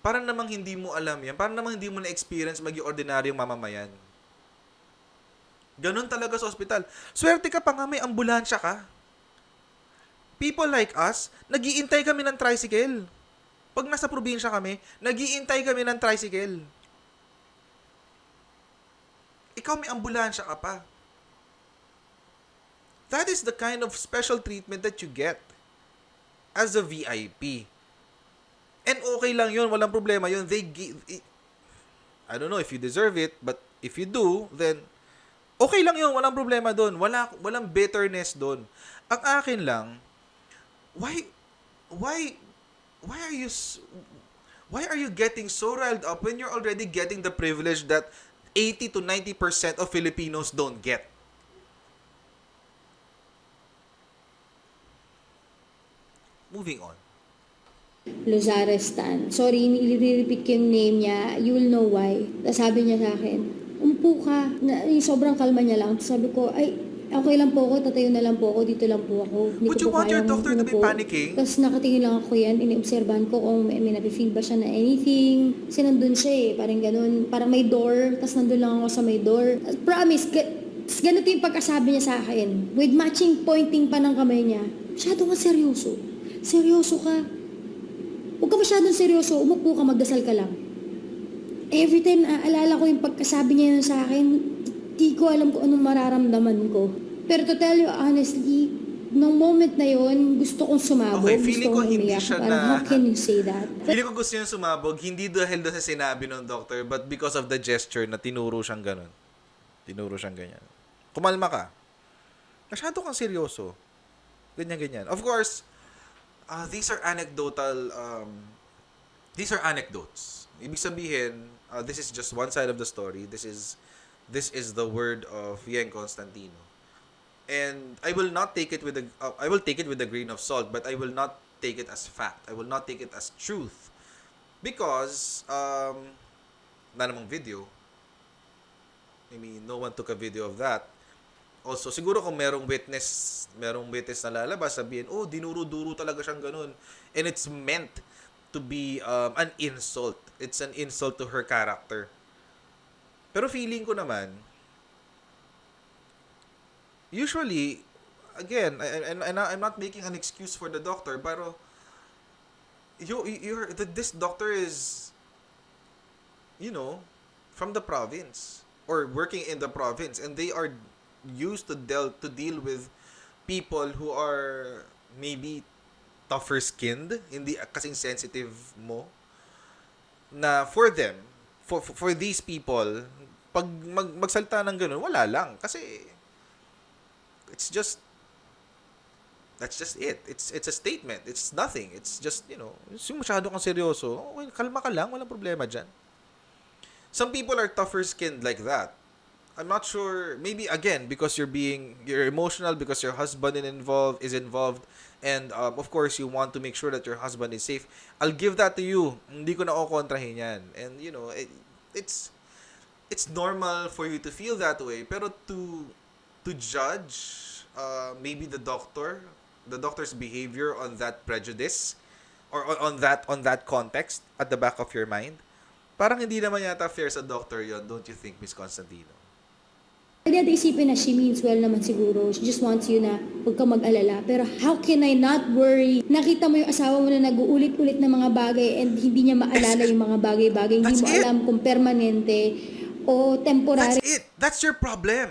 Para namang hindi mo alam yan, para namang hindi mo na-experience maging ordinaryong mamamayan. Ganun talaga sa ospital. Swerte ka pa nga may ambulansya ka. People like us, nag-iintay kami ng tricycle. Pag nasa probinsya kami, nag-iintay kami ng tricycle. Ikaw may ambulansya ka pa. That is the kind of special treatment that you get as a VIP. And okay lang yun, walang problema yun. I don't know if you deserve it, but if you do, then okay lang yun, walang problema doon. Walang bitterness doon. Ang akin lang, why are you getting so riled up when you're already getting the privilege that 80 to 90% of Filipinos don't get? Moving on. Lozares Tan. Sorry, nire-repeat ko yung name niya. You will know why. Tapos sabi niya sa akin, umpo ka. Sobrang kalma niya lang. Tapos sabi ko, ay, okay lang po ako. Tatayo na lang po ako. Dito lang po ako. Hindi Would ko you po want your kayang doctor to be umupo." panicking? Tapos nakatingin lang ako yan. Iniobserbahan ko kung may nafe-feel ba siya na anything. Kasi nandun siya eh. Parang ganun. Parang may door. Tapos nandun lang ako sa may door. Promise, ganito yung pagkasabi niya sa akin. With matching pointing pa ng kamay niya. Masyado ka seryoso. Seryoso ka. Huwag ka masyadong seryoso. Umupo ka, magdasal ka lang. Every time naalala ko yung pagkasabi niya yun sa akin, di ko alam kung anong mararamdaman ko. Pero to tell you honestly, nung moment na yun, gusto kong sumabog. Okay, feeling gusto ko kong hindi umiyak. siya Parang, na- how can you say that? Feeling ko gusto niya sumabog, hindi dahil doon sa sinabi ng doctor, but because of the gesture na tinuro siyang ganun. Tinuro siyang ganyan. Kumalma ka. Masyado kang seryoso. Ganyan-ganyan. Of course, these are anecdotes. Ibig sabihin, this is just one side of the story. This is the word of Yeng Constantino. And I will take it with a grain of salt, but I will not take it as fact. I will not take it as truth. Because na namang video. I mean, no one took a video of that. Also, siguro kung merong witness na lalabas, sabihin, oh, dinuro-duro talaga siyang ganun. And it's meant to be an insult. It's an insult to her character. Pero feeling ko naman, usually, again, and I'm not making an excuse for the doctor, pero this doctor is, from the province or working in the province, and they are used to deal with people who are maybe tougher skinned, hindi kasing sensitive mo, na for them, for these people, pag magsalita ng ganun, wala lang. Kasi, it's just, that's just it. It's a statement. It's nothing. It's just, yung masyado kang seryoso, okay, kalma ka lang, walang problema dyan. Some people are tougher skinned like that. I'm not sure, maybe again, because you're emotional, because your husband is involved, and of course, you want to make sure that your husband is safe. I'll give that to you. Hindi ko na kontrahin yan. And, it's normal for you to feel that way, pero to judge maybe the doctor's behavior on that prejudice, or on that context at the back of your mind, parang hindi naman yata fair sa doctor yon, don't you think, Miss Constantino? Pwede natin isipin na she means well naman siguro. She just wants you na huwag kang mag-alala. Pero how can I not worry? Nakita mo yung asawa mo na nag-uulit-ulit ng mga bagay and hindi niya maalala yung mga bagay-bagay. Hindi mo alam kung permanente o temporary. That's it. That's your problem.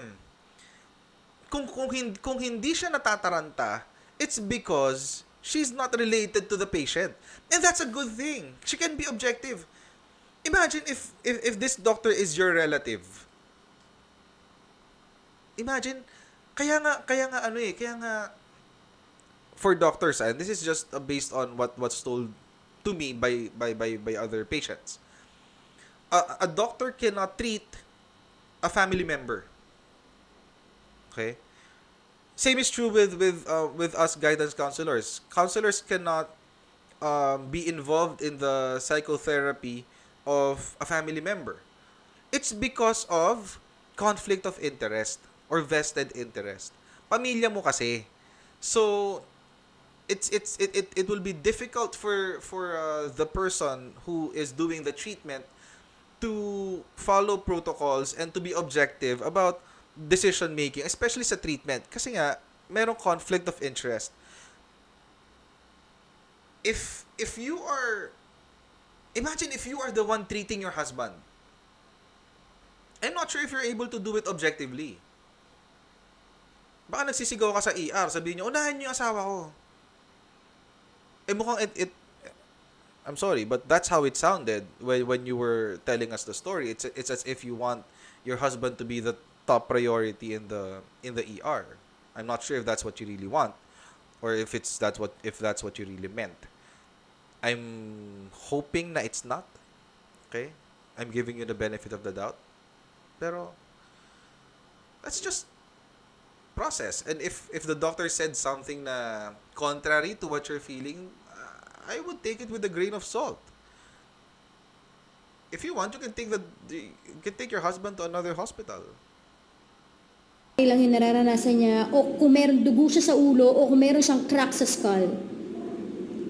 Kung hindi siya natataranta, it's because she's not related to the patient. And that's a good thing. She can be objective. Imagine if this doctor is your relative. Imagine, kaya nga for doctors, and this is just based on what's told to me by other patients. A doctor cannot treat a family member. Okay? Same is true with us guidance counselors. Counselors cannot be involved in the psychotherapy of a family member. It's because of conflict of interest or vested interest. Pamilya mo kasi. So it will be difficult for the person who is doing the treatment to follow protocols and to be objective about decision making, especially sa treatment, kasi nga merong conflict of interest. If you are, imagine if you are the one treating your husband, I'm not sure if you're able to do it objectively. Baka nagsisigaw ka sa ER, sabihin niyo, unahin niyo yung asawa ko. Mukhang I'm sorry, but that's how it sounded when you were telling us the story. It's as if you want your husband to be the top priority in the ER. I'm not sure if that's what you really want, or if that's what you really meant. I'm hoping na it's not. Okay? I'm giving you the benefit of the doubt. Pero let's just process. And if the doctor said something na contrary to what you're feeling, I would take it with a grain of salt. If you want, you can take your husband to another hospital. Lang yung nararanasan niya, o kung meron dugo siya sa ulo, o kung meron siyang crack sa skull.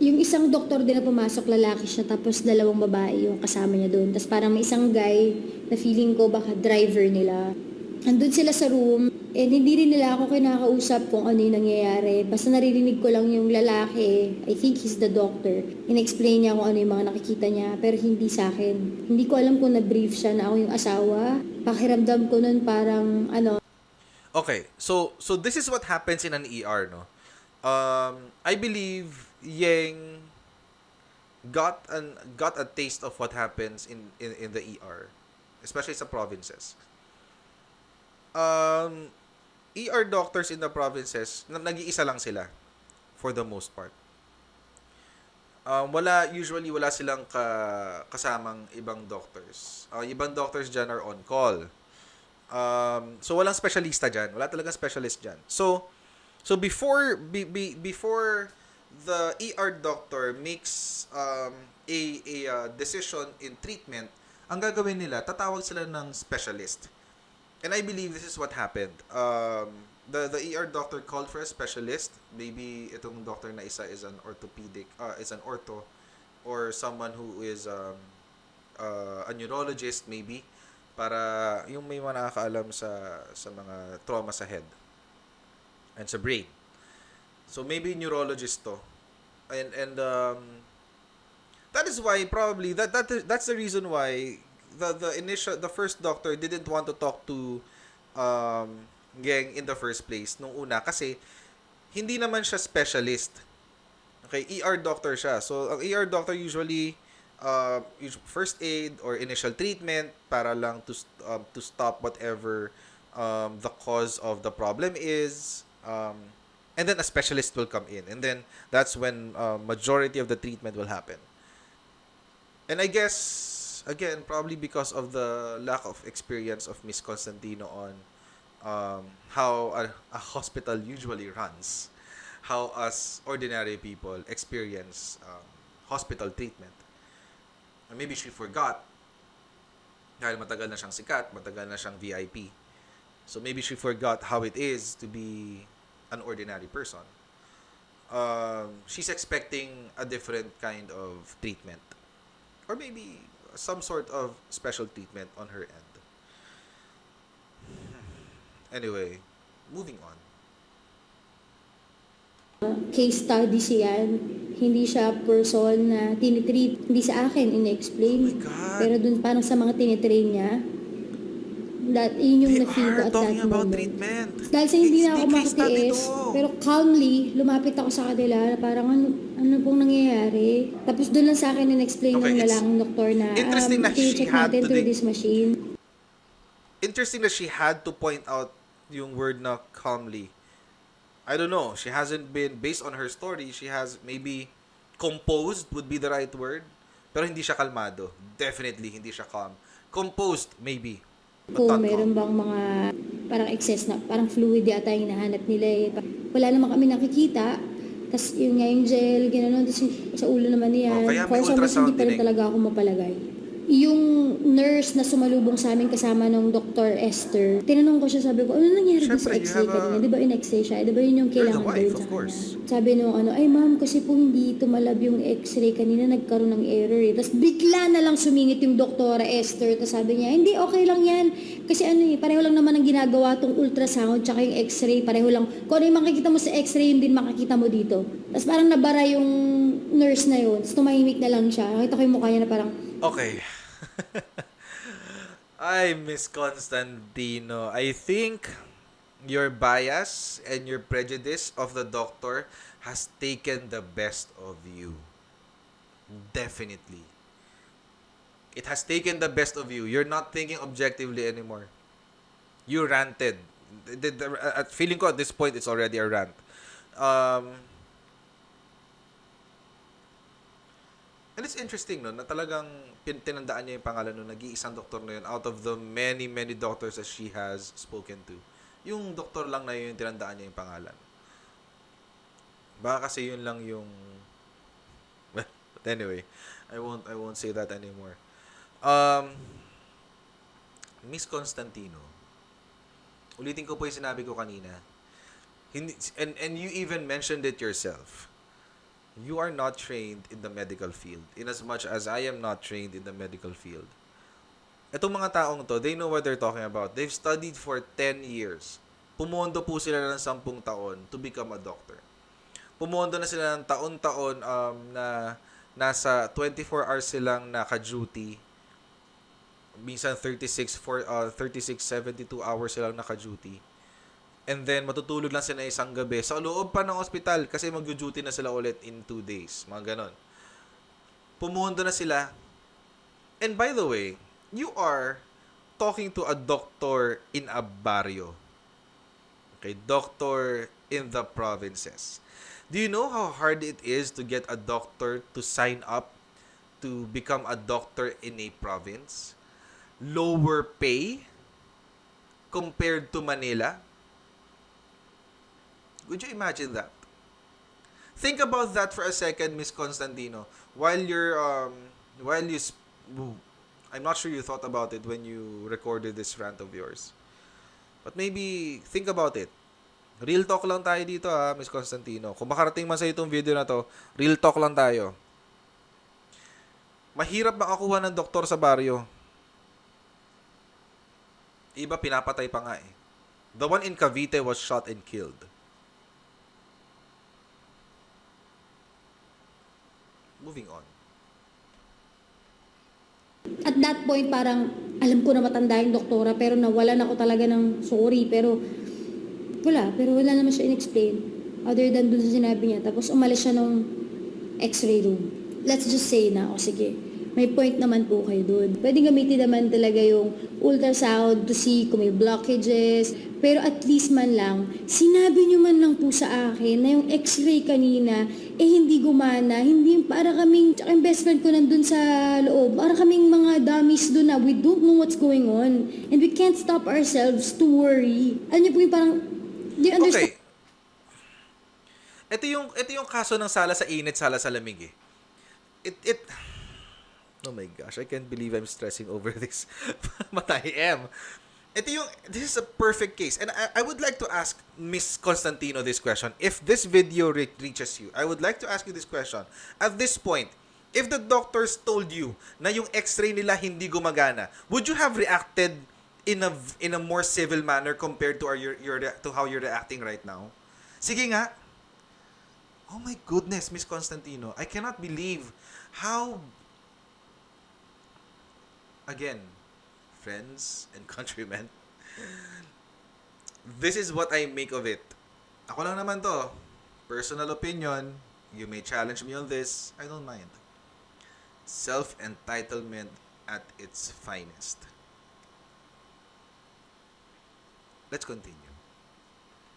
Yung isang doktor din na pumasok, lalaki siya, tapos dalawang babae yung kasama niya doon. Tapos parang may isang guy na feeling ko baka driver nila. Andun sila sa room, and hindi rin nila ako kinakausap kung ano yung nangyayari. Basta naririnig ko lang yung lalaki, I think he's the doctor. In-explain niya kung ano yung mga nakikita niya, pero hindi sa akin. Hindi ko alam kung na-brief siya na ako yung asawa. Pakiramdam ko nun parang Okay, so this is what happens in an ER, no? I believe Yeng got a taste of what happens in the ER, especially sa provinces. ER doctors in the provinces, nag-iisa lang sila for the most part. Usually wala silang kasamang ibang doctors. Ibang doctors dyan are on call. So walang specialista dyan. Wala talagang specialist dyan. So before the ER doctor makes a decision in treatment, ang gagawin nila, tatawag sila ng specialist. And I believe this is what happened. The ER doctor called for a specialist. Maybe itong doctor na isa is an orthopedic, is an ortho, or someone who is a neurologist maybe, para yung may mga nakakaalam sa mga trauma sa head and sa brain. So maybe neurologist to. And that is why probably that's the reason why the first doctor didn't want to talk to Yeng in the first place nung una, kasi hindi naman siya specialist. Okay, ER doctor siya. So, ang ER doctor usually first aid or initial treatment para lang to stop whatever the cause of the problem is. And then a specialist will come in. And then that's when majority of the treatment will happen. And I guess, again, probably because of the lack of experience of Miss Constantino on how a hospital usually runs, how us ordinary people experience hospital treatment. Or maybe she forgot dahil matagal na siyang sikat, matagal na siyang VIP. So maybe she forgot how it is to be an ordinary person. She's expecting a different kind of treatment. Or maybe some sort of special treatment on her end. Anyway, moving on. Case study siya. Hindi siya person na tinitreat. Hindi sa akin, in-explain. Oh my God. Pero dun parang sa mga tinitrain niya, yun yung They na-feel ko are at talking that about moment. treatment. Dahil sa hindi na ako Case study makatiis, to. pero calmly, lumapit ako sa kanila na parang ano pong nangyayari. Tapos doon lang sa akin in-explain Okay, ng it's lalaking doktor na interesting that she check had natin to through dig- this machine. Interesting that she had to point out yung word na calmly. I don't know. She hasn't been, based on her story, she has maybe composed would be the right word. Pero hindi siya kalmado. Definitely, hindi siya calm. Composed, maybe. But Kung not meron calm. bang mga parang excess na, parang fluid yata yung hinahanap nila eh. Wala naman kami nakikita. Tapos yung nga yung gel, gano'n, tapos sa ulo naman niyan. Oh, kaya may For some reason, ultrasound hindi pa rin din eh. talaga ako mapalagay. Yung nurse na sumalubong sa amin kasama ng Dr. Esther, tinanong ko siya, sabi ko, ano nangyari doon sa Siyempre, you x-ray have a- kanina? Di ba in-x-ray siya? Di ba yun yung You're the kailangan wife, gawin of sa course. kanya? Sabi nung ay ma'am, kasi po hindi tumalab yung x-ray kanina, nagkaroon ng error eh. Tapos bigla na lang sumingit yung Dr. Esther. Tapos sabi niya, hindi, okay lang yan. Kasi pareho lang naman ang ginagawa tong ultrasound tsaka yung x-ray, pareho lang. Kung ano yung makikita mo sa x-ray, yun din makikita mo dito. Tapos parang nabara yung nurse na yun. Tapos tumahimik na lang siya. Nakita ko yung mukha niya na parang, Okay. Ay, Miss Constantino. I think your bias and your prejudice of the doctor has taken the best of you. Definitely. It has taken the best of you. You're not thinking objectively anymore. You ranted. Feeling ko at this point, it's already a rant. And it's interesting, no, na talagang tinandaan niya yung pangalan ng nag-iisang doktor na yun out of the many, many doctors that she has spoken to. Yung doktor lang na yun, tinandaan niya yung pangalan. Baka kasi yun lang yung... But anyway, I won't say that anymore. Miss Constantino, ulitin ko po yung sinabi ko kanina. Hindi, and you even mentioned it yourself. You are not trained in the medical field, in as much as I am not trained in the medical field. Itong mga taong to, they know what they're talking about. They've studied for 10 years. Pumondo po sila ng 10 taon to become a doctor. Pumondo na sila ng taon-taon na nasa 24 hours silang naka-duty. Minsan 36, 72 hours silang naka-duty. And then, matutulog lang sila isang gabi sa loob pa ng ospital kasi mag-duty na sila ulit in 2 days. Mga ganon. Pumundo na sila. And by the way, you are talking to a doctor in a barrio. Okay, doctor in the provinces. Do you know how hard it is to get a doctor to sign up to become a doctor in a province? Lower pay compared to Manila? Would you imagine that? Think about that for a second, Miss Constantino. I'm not sure you thought about it when you recorded this rant of yours. But maybe think about it. Real talk lang tayo dito Miss Constantino. Kung makarating man sa itong video na to, real talk lang tayo. Mahirap makakuha ng doktor sa baryo. Iba pinapatay pa nga eh. The one in Cavite was shot and killed. Moving on. at that point parang alam ko na matanda yung doktora pero nawalan ako talaga ng sorry pero wala naman siya in-explain. other than dun sa sinabi niya. Tapos umalis siya ng x-ray room. Let's just say na, o sige, may point naman po kayo doon. Pwede gamitin naman talaga yung ultrasound to see kung may blockages. Pero at least man lang, sinabi nyo man lang po sa akin na yung x-ray kanina, hindi gumana. Hindi, para kaming, tsaka yung best friend ko nandun sa loob, para kaming mga dummies doon na we don't know what's going on. And we can't stop ourselves to worry. Alam niyo po yung parang, do you understand? Okay. Ito yung kaso ng sala sa init, sala sa lamig eh. Oh my gosh, I can't believe I'm stressing over this. But I am. This is a perfect case. And I would like to ask Miss Constantino this question. If this video reaches you, I would like to ask you this question. At this point, if the doctors told you na yung x-ray nila hindi gumagana, would you have reacted in a more civil manner compared to to how you're reacting right now? Sige nga. Oh my goodness, Miss Constantino. I cannot believe how, again, friends and countrymen, this is what I make of it. Ako lang naman to. Personal opinion. You may challenge me on this. I don't mind. Self-entitlement at its finest. Let's continue.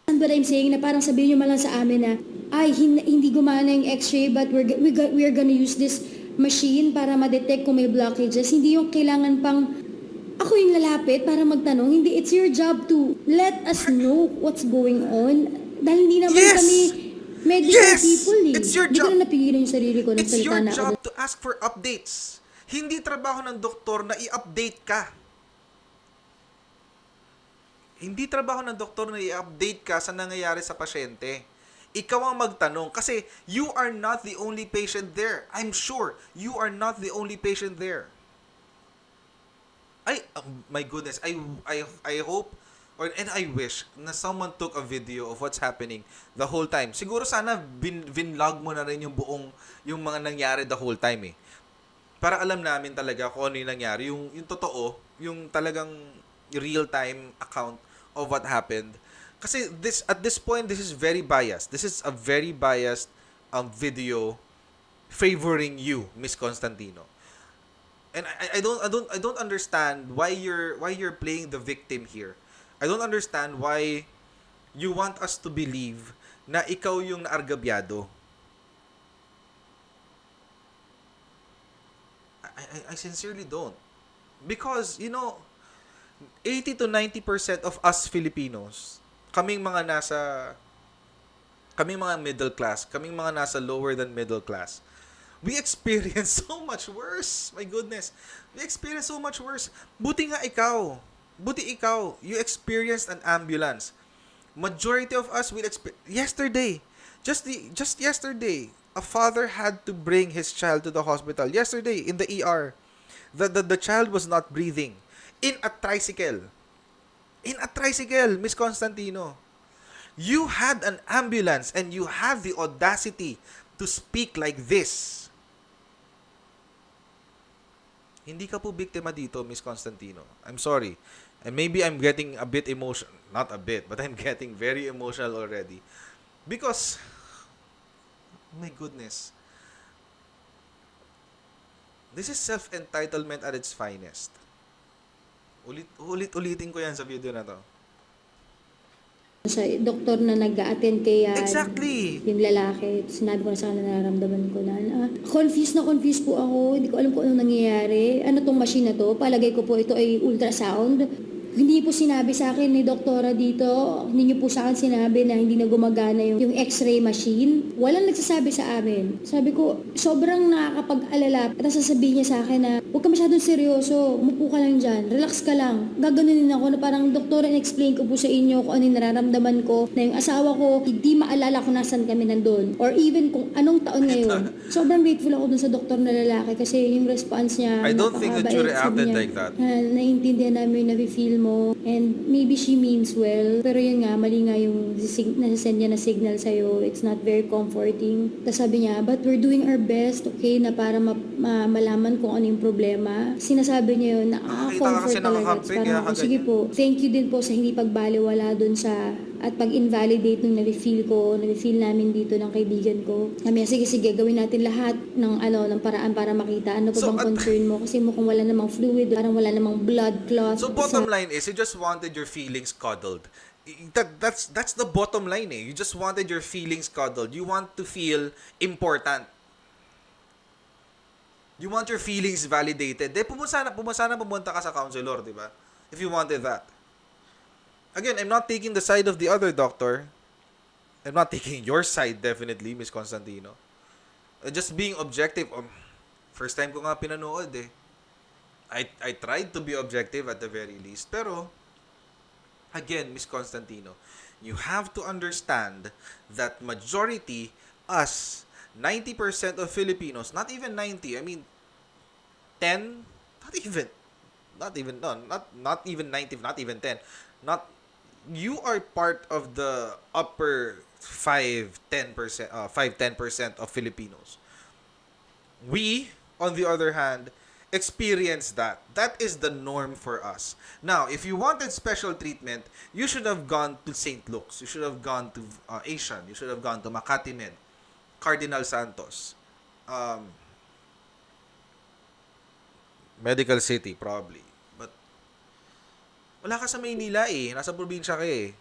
But I'm saying na parang sabihin nyo malang sa amin na, hindi gumana yung x-ray but we're gonna use this machine para ma-detect kung may blockages. Hindi yung kailangan pang ako yung lalapit para magtanong. Hindi, it's your job to let us know what's going on. Dahil hindi naman kami medical people eh. It's your Hindi job. ko na napigilan yung sarili ko. It's your Nagsalita na job ako. to ask for updates. Hindi trabaho ng doktor na i-update ka. Hindi trabaho ng doktor na i-update ka sa nangyayari sa pasyente. Ikaw ang magtanong kasi you are not the only patient there. I'm sure you are not the only patient there. My goodness, I hope and I wish na someone took a video of what's happening the whole time. Siguro sana vinlog mo na rin yung mga nangyari the whole time eh. Para alam namin talaga kung ano yung nangyari, yung totoo, yung talagang real-time account of what happened. Kasi at this point, this is very biased. This is a very biased video favoring you, Miss Constantino. And I don't understand why you're playing the victim here. I don't understand why you want us to believe na ikaw yung naargabyado. I sincerely don't. Because, 80 to 90% of us Filipinos, kaming mga middle class, kaming mga nasa lower than middle class, we experience so much worse. My goodness. We experience so much worse. Buti ikaw, you experienced an ambulance. Majority of us will experience. Yesterday, just yesterday, a father had to bring his child to the hospital. Yesterday, in the ER, the child was not breathing. In a tricycle, Miss Constantino. You had an ambulance and you have the audacity to speak like this. Hindi ka po biktima dito, Miss Constantino. I'm sorry. And maybe I'm getting a bit emotional. Not a bit, but I'm getting very emotional already. Because, my goodness. This is self-entitlement at its finest. Ulitin ko yan sa video na to. Sa doktor na nag-a-attend kay Exactly. yung lalaki, sinabi ko na sa kanila, nararamdaman ko na confused po ako, hindi ko alam kung anong nangyayari. Ano tong machine na to? Palagay ko po ito ay ultrasound. Hindi po sinabi sa akin ni doktora dito, hindi niyo po sa akin sinabi na hindi na gumagana yung x-ray machine. Walang nagsasabi sa amin. Sabi ko, sobrang nakakapag-alala. At sasabihin niya sa akin na, huwag ka masyadong seryoso, umupo ka lang dyan, relax ka lang. Gaganunin ako na parang doktora, in-explain ko po sa inyo kung ano yung nararamdaman ko, na yung asawa ko, hindi maalala kung nasan kami nandun. Or even kung anong taon ngayon. Sobrang grateful ako dun sa doktor na lalaki kasi yung response niya, I don't think that you reacted like that. Naiintindihan namin yung nafe-feel mo. And maybe she means well. Pero yun nga, mali nga yung nasasend niya na signal sa'yo. It's not very comforting. Tapos sabi niya, but we're doing our best, okay, na para malaman kung ano yung problema. Sinasabi niya yun, comfort talaga. Parang, sige po, thank you din po sa hindi pagbaliwala dun sa At pag invalidate nung nafe-feel namin dito ng kaibigan ko. Kami, sige, gawin natin lahat ng paraan para makita ano pa So, bang concern mo. Kasi mukhang wala namang fluid, parang wala namang blood clot. So bottom line is, you just wanted your feelings cuddled. That's the bottom line eh. You just wanted your feelings cuddled. You want to feel important. You want your feelings validated. Pumunta ka sa counselor, di ba? If you wanted that. Again, I'm not taking the side of the other doctor. I'm not taking your side, definitely, Miss Constantino. Just being objective. First time ko nga pinanood eh. I tried to be objective at the very least. Pero, again, Miss Constantino, you have to understand that majority, us, 90% of Filipinos, not even 90, I mean, 10, not even 90, not even 10, you are part of the upper 5-10% of Filipinos. We, on the other hand, experience that. That is the norm for us. Now, if you wanted special treatment, you should have gone to St. Luke's. You should have gone to Asian. You should have gone to Makati Med, Cardinal Santos, Medical City, probably. But, wala ka sa Maynila eh. Nasa probinsya ka eh.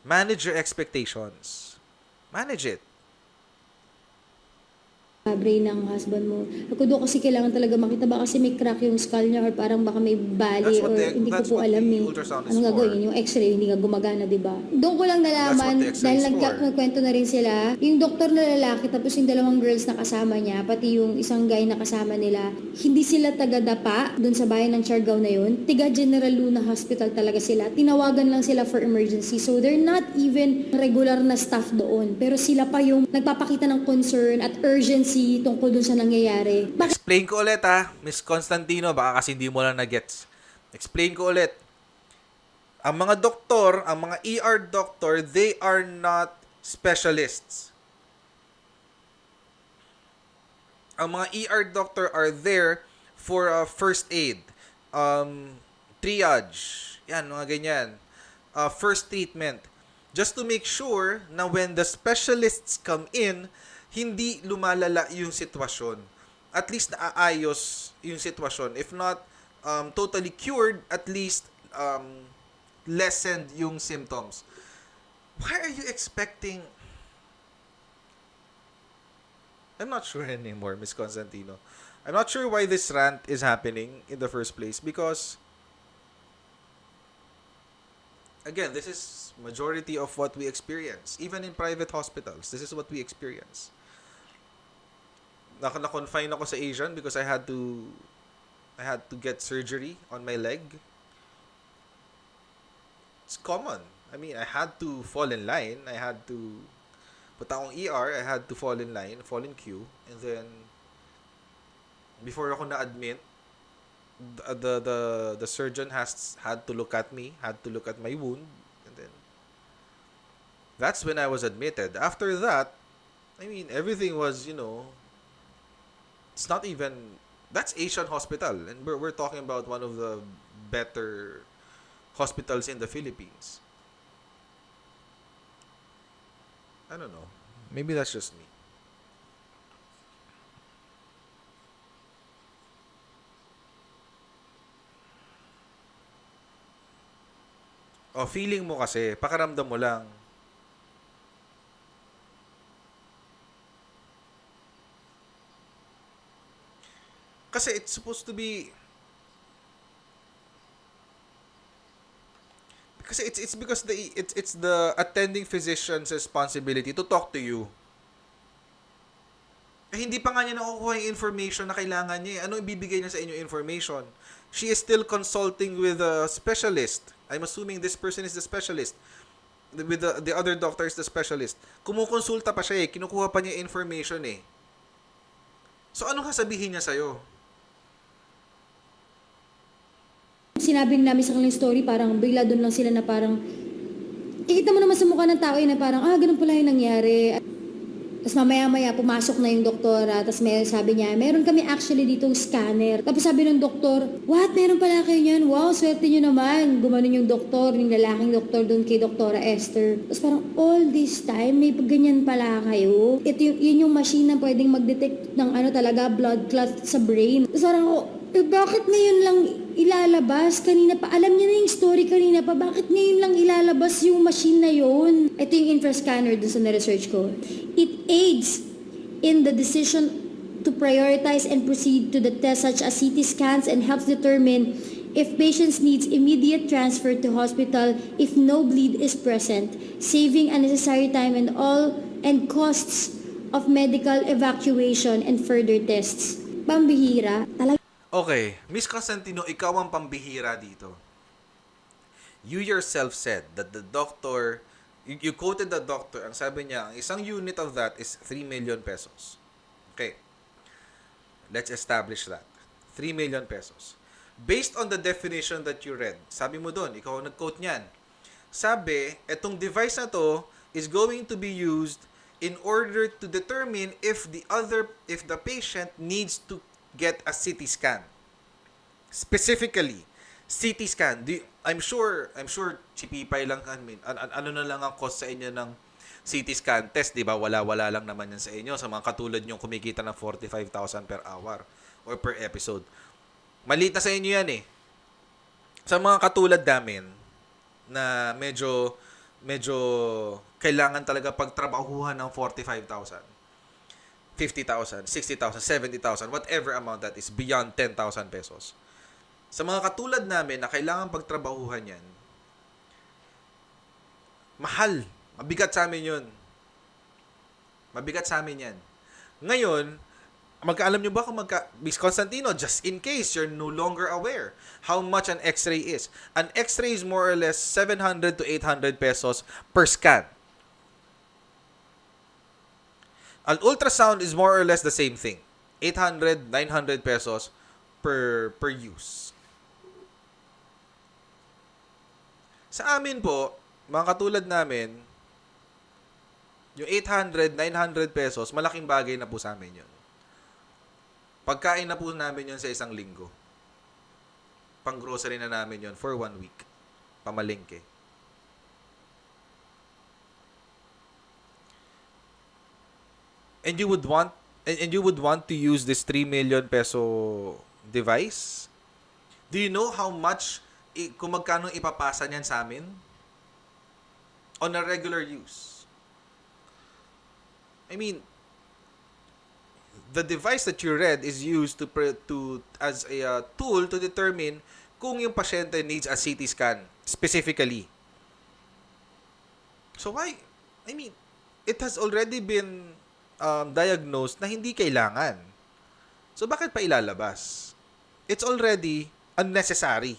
Manage your expectations. Manage it. Brain ng husband mo. Ako doon kasi kailangan talaga makita ba kasi may crack yung skull niya or parang baka may bali or hindi ko po alam eh. Ano nga gawin? Yung x-ray hindi nga gumagana, di ba? Doon ko lang nalaman dahil nagkwento na rin sila. Yung doktor na lalaki tapos yung dalawang girls na kasama niya, pati yung isang guy na kasama nila, hindi sila taga-dapa doon sa bayan ng Siargao na yun. Tiga General Luna Hospital talaga sila. Tinawagan lang sila for emergency. So they're not even regular na staff doon. Pero sila pa yung nagpapakita ng concern at urgency tungkol dun sa nangyayari. Explain ko ulit Miss Constantino, baka kasi hindi mo lang na-gets. Explain ko ulit. Ang mga doktor, ang mga ER doctor, they are not specialists. Ang mga ER doctor are there for first aid, triage, yan, mga ganyan, first treatment. Just to make sure na when the specialists come in, hindi lumalala yung sitwasyon. At least naaayos yung sitwasyon. If not totally cured, at least lessened yung symptoms. Why are you expecting... I'm not sure anymore, Miss Constantino. I'm not sure why this rant is happening in the first place because... Again, this is majority of what we experience. Even in private hospitals, this is what we experience. Na-confine ako sa Asian because I had to get surgery on my leg. It's common. I mean, I had to fall in line. I had to punta akong ER, I had to fall in line, fall in queue, and then before ako na-admit, the surgeon had to look at me, had to look at my wound, and then that's when I was admitted. After that, I mean, everything was, it's not even, that's Asian Hospital, and we're talking about one of the better hospitals in the Philippines. I don't know. Maybe that's just me. O, feeling mo kasi, pakiramdam mo lang. Kasi it's supposed to be... Kasi it's because it's the attending physician's responsibility to talk to you. Eh, hindi pa nga niya nakukuha yung information na kailangan niya. Ano ibibigay niya sa inyo information? She is still consulting with a specialist. I'm assuming this person is the specialist. With the other doctor is the specialist. Kumukonsulta pa siya eh. Kinukuha pa niya information eh. So, ano sasabihin niya sa'yo? Sinabi namin sa kanilang story, parang bigla doon lang sila na parang, kikita mo naman sa mukha ng tao na parang, ganun pala yung nangyari. Tapos mamaya-maya, pumasok na yung doktora, tapos sabi niya, meron kami actually ditong scanner. Tapos sabi ng doktor, what? Meron pala kayo niyan? Wow, swerte nyo naman. Gumanon yung doktor, yung lalaking doktor doon kay Doktora Esther. Tapos parang all this time, may ganyan pala kayo. Ito yun yung machine na pwedeng mag-detect ng talaga blood clot sa brain. Tapos parang, bakit ngayon lang ilalabas? Kanina pa, alam niya na yung story kanina pa, bakit ngayon lang ilalabas yung machine na yun? Ito yung infrascanner dun sa na-research ko. It aids in the decision to prioritize and proceed to the tests such as CT scans and helps determine if patients needs immediate transfer to hospital if no bleed is present, saving unnecessary time and costs of medical evacuation and further tests. Pambihira, talaga. Okay, Miss Constantino, ikaw ang pambihira dito. You yourself said that the doctor, you quoted the doctor, ang sabi niya, ang isang unit of that is 3 million pesos. Okay. Let's establish that. 3 million pesos. Based on the definition that you read, sabi mo doon, ikaw ang nag-quote niyan. Sabi, etong device na to is going to be used in order to determine if the patient needs to get a CT scan. Specifically, CT scan. I'm sure chipipay lang ano na lang ang cost sa inyo ng CT scan test, 'di ba? Wala lang naman yan sa inyo sa mga katulad nyo kumikita ng 45,000 per hour or per episode. Maliit na sa inyo yan eh. Sa mga katulad namin na medyo kailangan talaga pagtrabahuhan ng 45,000. 50,000, 60,000, 70,000, whatever amount that is beyond 10,000 pesos. Sa mga katulad namin na kailangan pagtrabahuhan yan, mahal. Mabigat sa amin yun. Mabigat sa amin yan. Ngayon, alam nyo ba kung Miss Constantino, just in case you're no longer aware how much an x-ray is. An x-ray is more or less 700 to 800 pesos per scan. An ultrasound is more or less the same thing. 800, 900 pesos per use. Sa amin po, mga katulad namin, yung 800, 900 pesos, malaking bagay na po sa amin yun. Pagkain na po namin yun sa isang linggo. Pang-grocery na namin yun for 1 week. Pamalingke. And you would want to use this 3 million peso device? Do you know how much kung magkano ipapasa niyan sa amin on a regular use? I mean, the device that you read is used as a tool to determine kung yung pasyente needs a CT scan specifically. So why? I mean, it has already been diagnosed na hindi kailangan. So, bakit pa ilalabas? It's already unnecessary.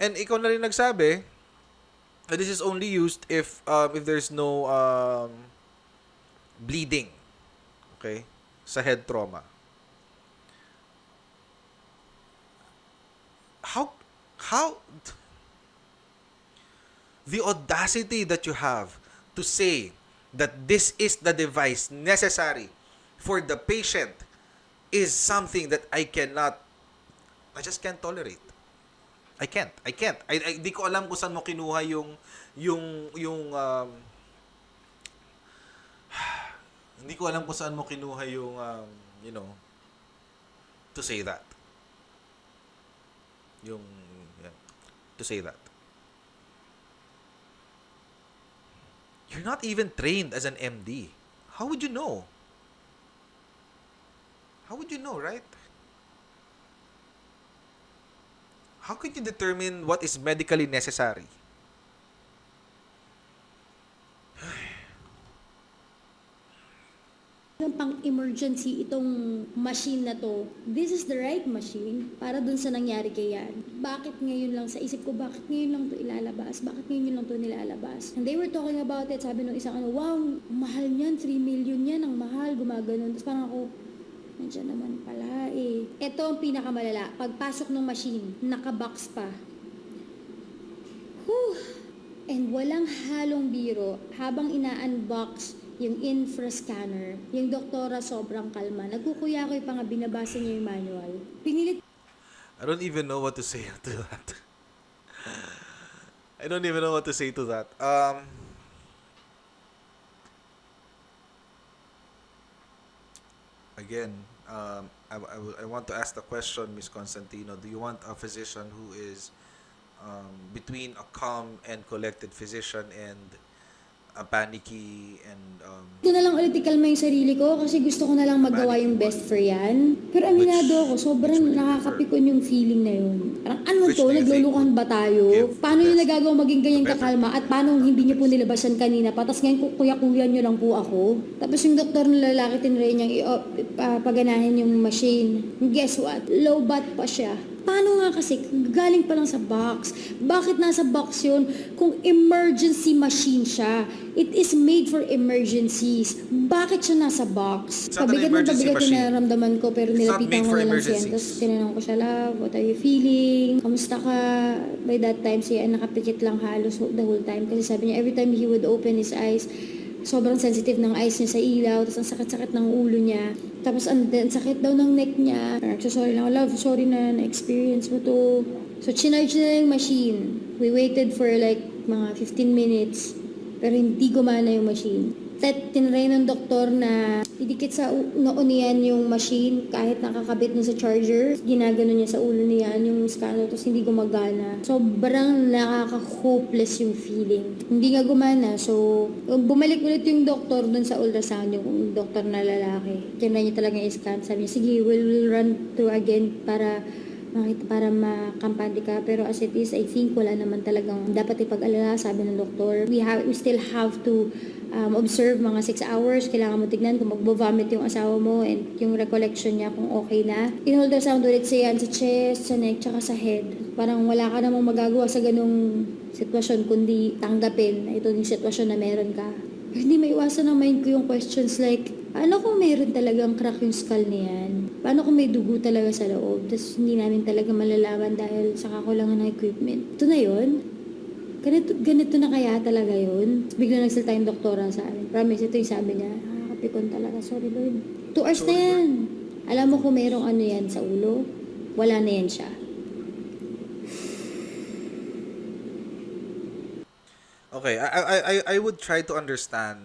And ikaw na rin nagsabi that this is only used if there's no bleeding. Okay? Sa head trauma. How the audacity that you have to say that this is the device necessary for the patient is something that I just can't tolerate. I can't. Di ko alam kung saan mo kinuha hindi ko alam kung saan mo kinuha yung to say that. To say that. You're not even trained as an MD. How would you know? How would you know, right? How could you determine what is medically necessary? Pang-emergency itong machine na to. This is the right machine para dun sa nangyari kay Yan. Bakit ngayon lang, sa isip ko, bakit ngayon lang to ilalabas? Bakit ngayon lang to nilalabas? And they were talking about it, sabi nung isang wow, mahal niyan, 3 million yan, ang mahal, gumaganon. Tapos parang ako, nandiyan naman pala eh. Ito ang pinakamalala, pagpasok ng machine, nakabox pa. Whew! And walang halong biro, habang ina-unbox yung infra scanner, yung doktora sobrang kalma. Nagkukuya-kuy pa nga, binabasa niya yung manual. Pinilit I don't even know what to say to that. I don't even know what to say to that. Again, I want to ask the question, Miss Constantino. Do you want a physician who is between a calm and collected physician and a panicky and ko na lang ulit ikalma yung sarili ko kasi gusto ko na lang magawa yung best for yan. Pero aminado ako, sobrang which would you nakakapikon yung feeling na yun. Parang ano Which to, do you think naglulukan ba tayo? give Paano the yung best? nagagawa maging ganyang The better. kakalma at paano hindi niyo po nilabasan kanina pa? Tapos ngayon kuya-kuya niyo lang po ako. Tapos yung doktor na lalaki tinry niyang paganahin yung machine. Guess what? Low bat pa siya. Paano nga kasi, galing pa lang sa box. Bakit nasa box yun? Kung emergency machine siya, it is made for emergencies. Bakit siya nasa box? It's not an Pabigat ng emergency pabigat yung machine. nararamdaman ko, pero It's not nilapitan made ko for na lang siya. emergencies. Tapos tinanong ko siya, love, what are you feeling? Kamusta ka? By that time, siya nakapikit lang halos the whole time. Kasi sabi niya, every time he would open his eyes, sobrang sensitive ng eyes niya sa ilaw, tapos ang sakit-sakit ng ulo niya. Tapos ang sakit daw ng neck niya. Sorry lang, love, sorry na na-experience mo to. So, chinarge na yung machine. We waited for like mga 15 minutes, pero hindi gumana yung machine. Tinry ng doktor na idikit sa noo niyan yung machine kahit nakakabit na sa charger. Ginagano niya sa ulo niyan yung scanner, tapos hindi gumagana. Sobrang nakaka-hopeless yung feeling. Hindi nga gumana. So, bumalik ulit yung doktor dun sa ultrasound, yung doktor na lalaki. Tinry niya talaga yung scan. Sabi niya, sige, we'll run through again para makampante ka. Pero as it is, I think wala naman talagang dapat ipag-alala, sabi ng doktor. We still have to observe mga 6 hours. Kailangan mo tignan kung magbo-vomit yung asawa mo and yung recollection niya kung okay na. In-ultrasound ulit siya yan sa chest, sa neck, tsaka sa head. Parang wala ka namang magagawa sa ganung sitwasyon kundi tanggapin na ito yung sitwasyon na meron ka. Hindi maiwasan ng mind ko yung questions like, ano kung meron talagang crack yung skull niyan? Paano kung may dugo talaga sa loob? Tapos hindi namin talaga malalaman dahil sa kakulangan ng equipment. Ito na yun? Ganito na kaya talaga yun? Bigla nagsalita yung doktora sa amin. Promise, ito yung sabi niya. Nakakapikon talaga. Sorry Lord. 2 hours na yan. Alam mo kung merong ano yan sa ulo? Wala na yan siya. Okay, I would try to understand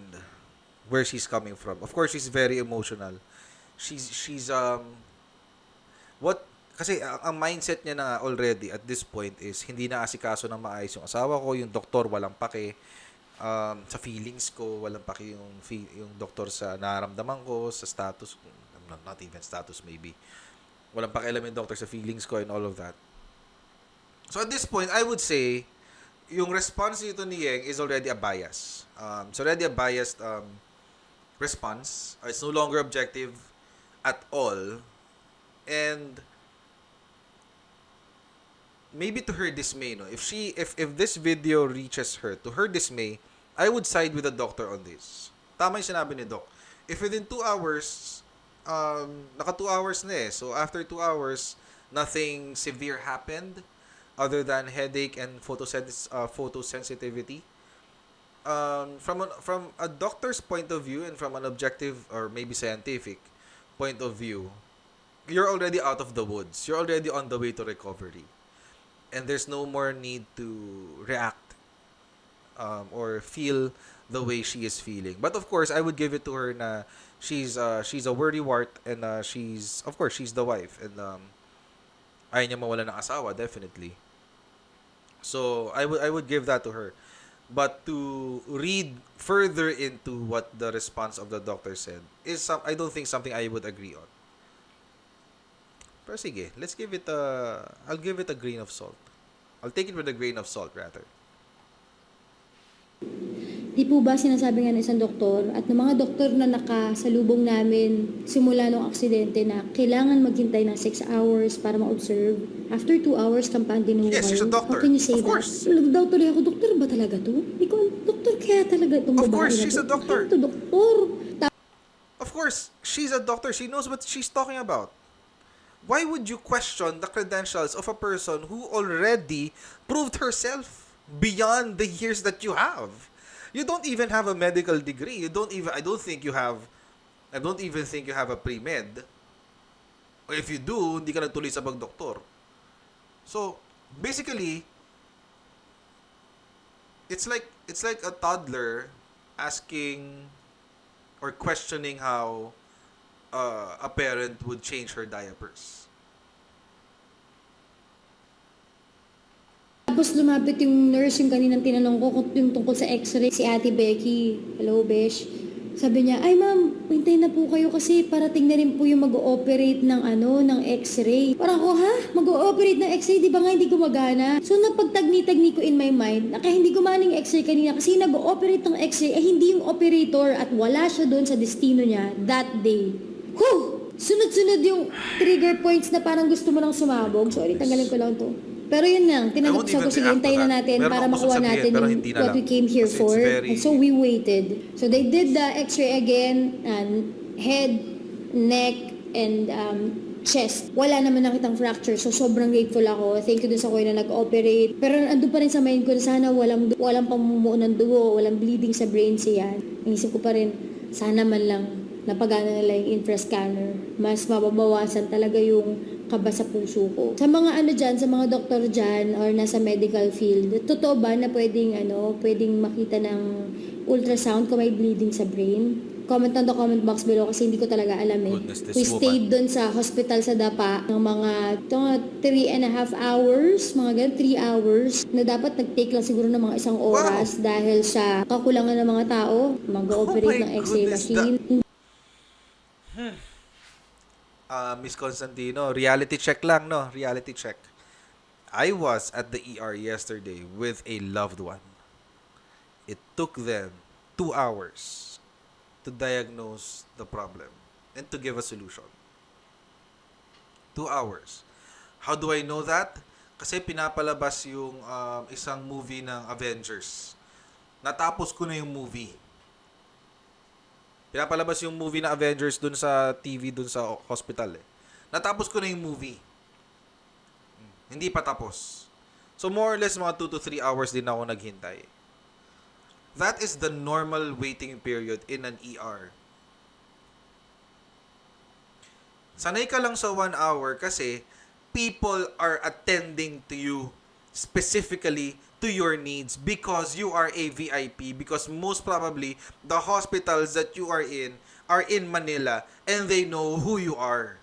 where she's coming from. Of course, she's very emotional. She's what kasi ang mindset niya na already at this point is hindi na asikaso ng maayos yung asawa ko, yung doktor walang pake sa feelings ko, walang pake yung doktor sa nararamdaman ko, sa status, not even status maybe. Walang pakialam yung doctor sa feelings ko and all of that. So at this point, I would say yung response nito ni Yeng is already a bias. It's already a biased response. It's no longer objective at all. And maybe to her dismay, no? If this video reaches her, to her dismay, I would side with the doctor on this. Tama yung sinabi ni Doc. If within 2 hours, naka 2 hours na eh. So after 2 hours, nothing severe happened other than headache and photosensitivity. From a doctor's point of view and from an objective or maybe scientific point of view, you're already out of the woods. You're already on the way to recovery. And there's no more need to react or feel the way she is feeling. But of course, I would give it to her na she's a worrywart and she's the wife and ayaw niya mawala ng asawa, definitely. So I would give that to her. But to read further into what the response of the doctor said is I don't think something I would agree on. Pero sige, I'll give it a grain of salt. I'll take it with a grain of salt rather. Di po ba sinasabi nga ng isang doktor at ng mga doktor na nakasalubong namin simula nung aksidente na kailangan maghintay ng 6 hours para ma-observe. After 2 hours, kampante nung Yes, she's a doctor. How can you say Of course. that? Daw tuloy ako, doktor ba talaga to? Ikaw, doktor kaya talaga itong Of babae course, na she's to? a doctor. Kaya to, doktor. Of course, she's a doctor. She knows what she's talking about. Why would you question the credentials of a person who already proved herself? beyond the years that you have. You don't even have a medical degree. I don't even think you have a pre-med. Or if you do, hindi ka nagtuloy sa pagdoktor. So, basically, it's like a toddler asking or questioning how a parent would change her diapers. Tapos lumapit yung nurse, yung kaninang tinanong ko kung yung tungkol sa x-ray. Si Ate Becky, hello Besh. Sabi niya, ay ma'am, hintay na po kayo kasi parating na rin po yung mag-ooperate ng ng x-ray. Parang ako, ha? Mag-ooperate ng x-ray? Di ba nga hindi gumagana? So napagtagni-tagni ko in my mind, na kaya hindi gumana yung x-ray kanina kasi nag-ooperate ng x-ray, hindi yung operator at wala siya doon sa destino niya that day. Whew! Sunod-sunod yung trigger points na parang gusto mo lang sumabog. Sorry, tanggalin ko lang to. Pero yun lang, tinanggap ko sige, hintayin na natin para makuha natin yung what we came here for. And so we waited. So they did the x-ray again, and head, neck, and chest. Wala naman nakitang fracture, so sobrang grateful ako. Thank you dun sa kuya na nag-operate. Pero andun pa rin sa mind ko na sana walang pamumuo ng dugo, walang bleeding sa brain siya. Inisip ko pa rin, sana man lang napagana nila yung infrascanner. Mas mababawasan talaga yung kaba sa puso ko. Sa mga sa mga doktor dyan or nasa medical field, totoo ba na pwedeng makita ng ultrasound kung may bleeding sa brain? Comment on the comment box below kasi hindi ko talaga alam eh. We stayed doon sa hospital sa Dapa ng mga 3.5 hours, mga ganun, 3 hours, na dapat nag-take lang siguro ng mga 1 oras dahil sa kakulangan ng mga tao, mag-ooperate ng x-ray machine. Miss Constantino, reality check lang, no? Reality check. I was at the ER yesterday with a loved one. It took them 2 hours to diagnose the problem and to give a solution. 2 hours. How do I know that? Kasi pinapalabas yung isang movie ng Avengers. Natapos ko na yung movie. Pinapalabas yung movie na Avengers dun sa TV, dun sa hospital eh. Natapos ko na yung movie. Hindi pa tapos. So more or less mga 2 to 3 hours din ako naghintay. That is the normal waiting period in an ER. Sanay ka lang sa 1 hour kasi people are attending to you specifically to your needs because you are a VIP, because most probably the hospitals that you are in Manila and they know who you are.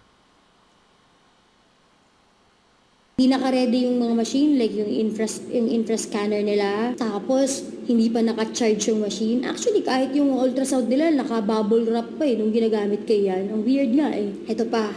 Hindi naka-ready yung mga machine, like yung infrascanner nila. Tapos, hindi pa naka-charge yung machine. Actually, kahit yung ultrasound nila, naka-bubble wrap pa nung ginagamit kay yan. Ang weird nga eh. Ito pa,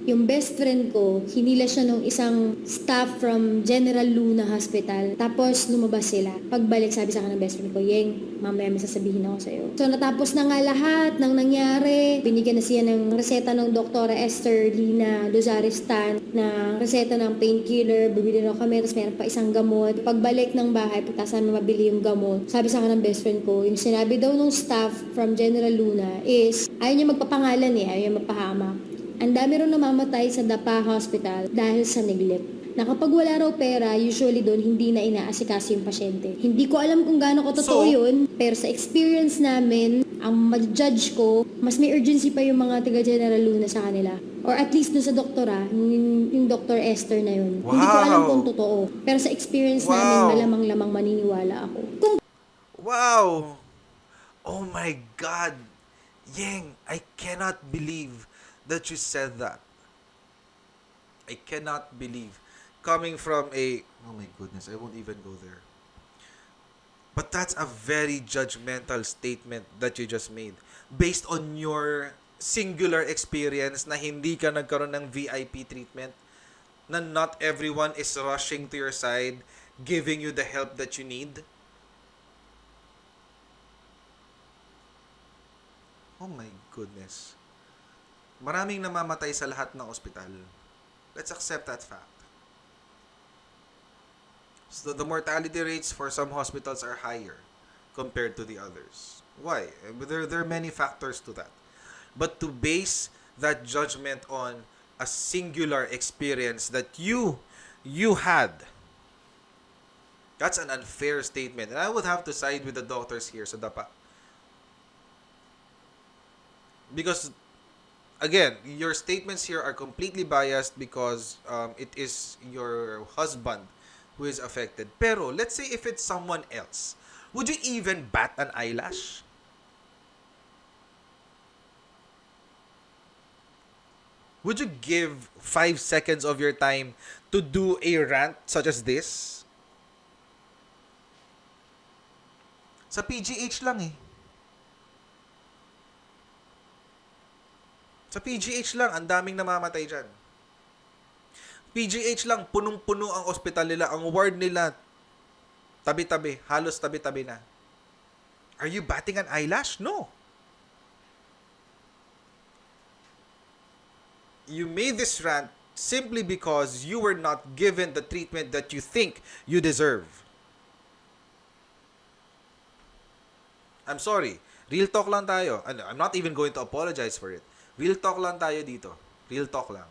yung best friend ko, hinila siya nung isang staff from General Luna Hospital. Tapos, lumabas sila. Pagbalik, sabi sa akin ng best friend ko, Yeng, mamaya may sasabihin ako sa'yo. So, natapos na nga lahat ng nangyari. Binigyan na siya ng reseta ng Dr. Esther Lina Dozaristan na reseta ng painkiller. Bibili na kami, tapos meron pa isang gamot. Pagbalik ng bahay, pagkasan na mabili yung gamot, sabi sa akin ng best friend ko, yung sinabi daw ng staff from General Luna is, ayaw niya magpapangalan ayaw niya magpahamak. Ang dami rin namamatay sa Dapa Hospital dahil sa neglect. Na kapag wala raw pera, usually doon hindi na inaasikaso yung pasyente. Hindi ko alam kung gaano ko totoo yun, pero sa experience namin, ang ma-judge ko, mas may urgency pa yung mga taga General Luna sa kanila. Or at least doon sa doktora, yung Dr. Esther na yun. Wow. Hindi ko alam kung totoo. Pero sa experience namin, malamang-lamang maniniwala ako. Wow! Oh my God! Yeng, I cannot believe that you said that. I cannot believe. Coming from oh my goodness, I won't even go there. But that's a very judgmental statement that you just made. Based on your singular experience na hindi ka nagkaroon ng VIP treatment, na not everyone is rushing to your side, giving you the help that you need. Oh my goodness. Maraming namamatay sa lahat ng ospital. Let's accept that fact. So the mortality rates for some hospitals are higher compared to the others. Why? There are many factors to that. But to base that judgment on a singular experience that you had, That's an unfair statement. And I would have to side with the doctors here sa dapa. Because, again, your statements here are completely biased because it is your husband who is affected. Pero, let's say if it's someone else, would you even bat an eyelash? Would you give 5 seconds of your time to do a rant such as this? Sa PGH lang eh. Sa PGH lang, ang daming namamatay dyan. PGH lang, punong-puno ang ospital nila. Ang ward nila, tabi-tabi. Halos tabi-tabi na. Are you batting an eyelash? No. You made this rant simply because you were not given the treatment that you think you deserve. I'm sorry. Real talk lang tayo. I'm not even going to apologize for it. Real talk lang tayo dito. Real talk lang.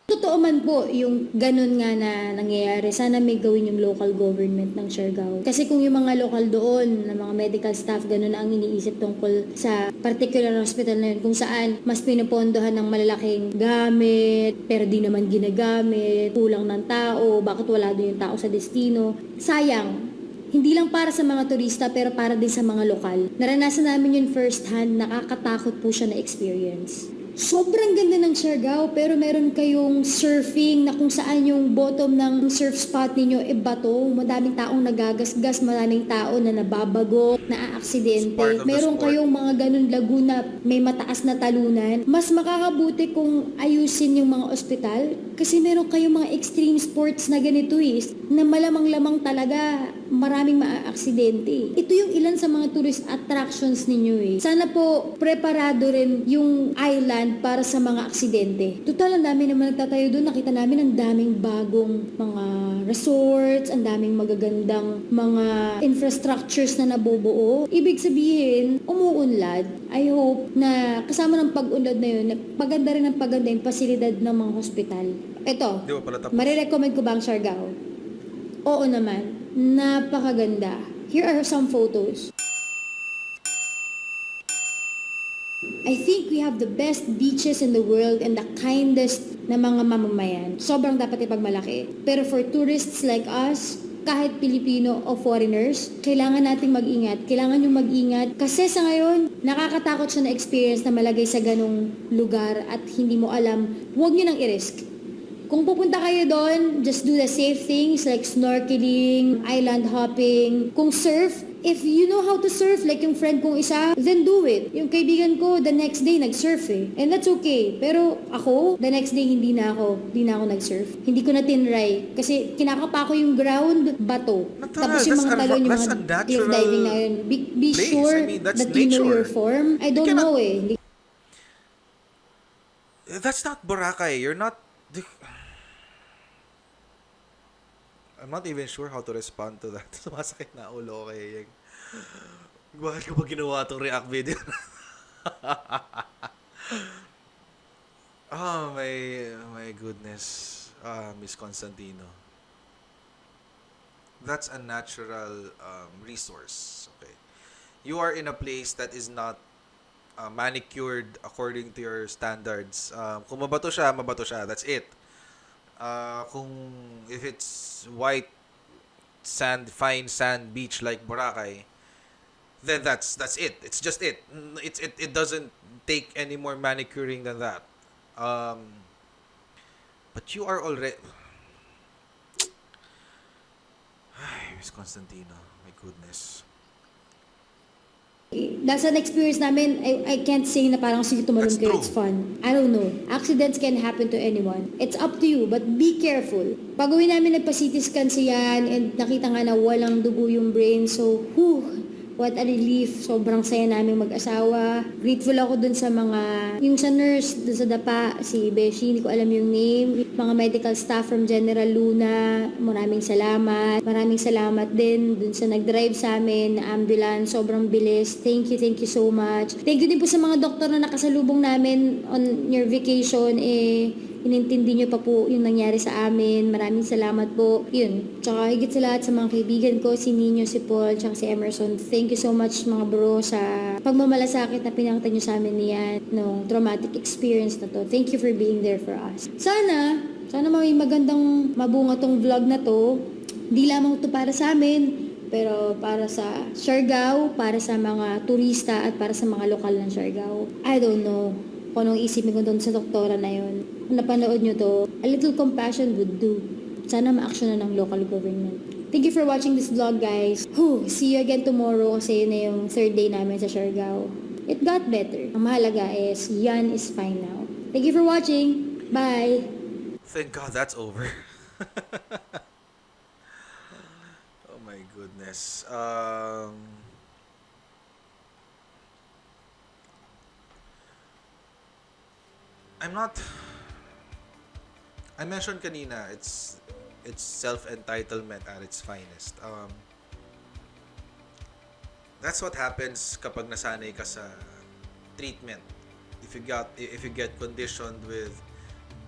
Totoo man po yung ganun nga na nangyayari. Sana may gawin yung local government ng Siargao. Kasi kung yung mga local doon, na mga medical staff, ganun ang iniisip tungkol sa particular hospital na yun, kung saan mas pinupondohan ng malalaking gamit, pero di naman ginagamit, kulang ng tao, bakit wala doon yung tao sa destino. Sayang. Hindi lang para sa mga turista, pero para din sa mga lokal. Naranasan namin yun first hand, nakakatakot po siya na experience. Sobrang ganda ng Siargao, pero meron kayong surfing na kung saan yung bottom ng surf spot ninyo e bato. Madaming taong nagagasgas, maraming tao na nababago, naaaksidente. Meron kayong mga ganun laguna, may mataas na talunan. Mas makakabuti kung ayusin yung mga ospital kasi meron kayong mga extreme sports na ganito na malamang-lamang talaga maraming maaaksidente. Ito yung ilan sa mga tourist attractions ninyo Sana po preparado rin yung island para sa mga aksidente. Total, ang dami naman nagtatayo doon. Nakita namin ang daming bagong mga resorts, ang daming magagandang mga infrastructures na nabubuo. Ibig sabihin, umuunlad. I hope na kasama ng pag-unlad na yun, paganda rin ang paganda yung pasilidad ng mga hospital. Ito, marirecommend ko ba ang Siargao? Oo naman. Napakaganda. Here are some photos. I think we have the best beaches in the world and the kindest na mga mamamayan. Sobrang dapat ipagmalaki. Pero for tourists like us, kahit Pilipino o foreigners, kailangan nating mag-ingat. Kailangan yung mag-ingat. Kasi sa ngayon, nakakatakot siya na experience na malagay sa ganong lugar at hindi mo alam, huwag nyo nang i-risk. Kung pupunta kayo doon, just do the safe things like snorkeling, island hopping. Kung surf, if you know how to surf, like yung friend kong isa, then do it. Yung kaibigan ko, the next day, nag-surf And that's okay. Pero ako, the next day, hindi na ako nag-surf. Hindi ko na tinry. Kasi kinakapa ko yung ground, bato. Tapos yung mga talon, yung mga cliff diving na yun. Be sure that you know your form. I don't know That's not Boracay. You're not... I'm not even sure how to respond to that. Sumasakit na ulo ko kay Yeng. Bakit ko ba ginawa itong react video? Oh, my goodness. Miss Constantino. That's a natural resource. Okay. You are in a place that is not manicured according to your standards. Kung mabato siya, That's it. Kung if it's white sand, fine sand beach like Boracay, then that's it. It's just it. It doesn't take any more manicuring than that. But you are already... Ay, Miss Constantino, my goodness. That's an experience namin. I can't say na parang sige tumalon kayo, it's fun. I don't know. Accidents can happen to anyone. It's up to you, but be careful. Pag-uwi namin nagpa-CT scan siyan and nakita nga na walang dugo yung brain. So, what a relief. Sobrang saya namin mag-asawa. Grateful ako dun sa yung sa nurse, dun sa dapa, si Beshi, hindi ko alam yung name. Mga medical staff from General Luna, maraming salamat. Maraming salamat din dun sa nag-drive sa amin, na ambulance, sobrang bilis. Thank you so much. Thank you din po sa mga doktor na nakasalubong namin on your vacation. inintindi niyo pa po yung nangyari sa amin. Maraming salamat po. Yun. Tsaka higit sa lahat sa mga kaibigan ko, si Nino, si Paul, tsaka si Emerson. Thank you so much mga bro sa pagmamalasakit na pinakita niyo sa amin niyan nung traumatic experience na to. Thank you for being there for us. Sana may magandang mabunga tong vlog na to. Di lamang to para sa amin, pero para sa Siargao, para sa mga turista at para sa mga lokal ng Siargao. I don't know kung anong isipin ko doon sa doktora na yun. Kung napanood nyo to, a little compassion would do. Sana ma-action na ng local government. Thank you for watching this vlog, guys. See you again tomorrow kasi yun na yung third day namin sa Siargao. It got better. Ang mahalaga is, Yan is fine now. Thank you for watching. Bye! Thank God that's over. Oh my goodness. I'm not. I mentioned kanina, it's self-entitlement at its finest. That's what happens kapag nasanay ka sa treatment. If you get conditioned with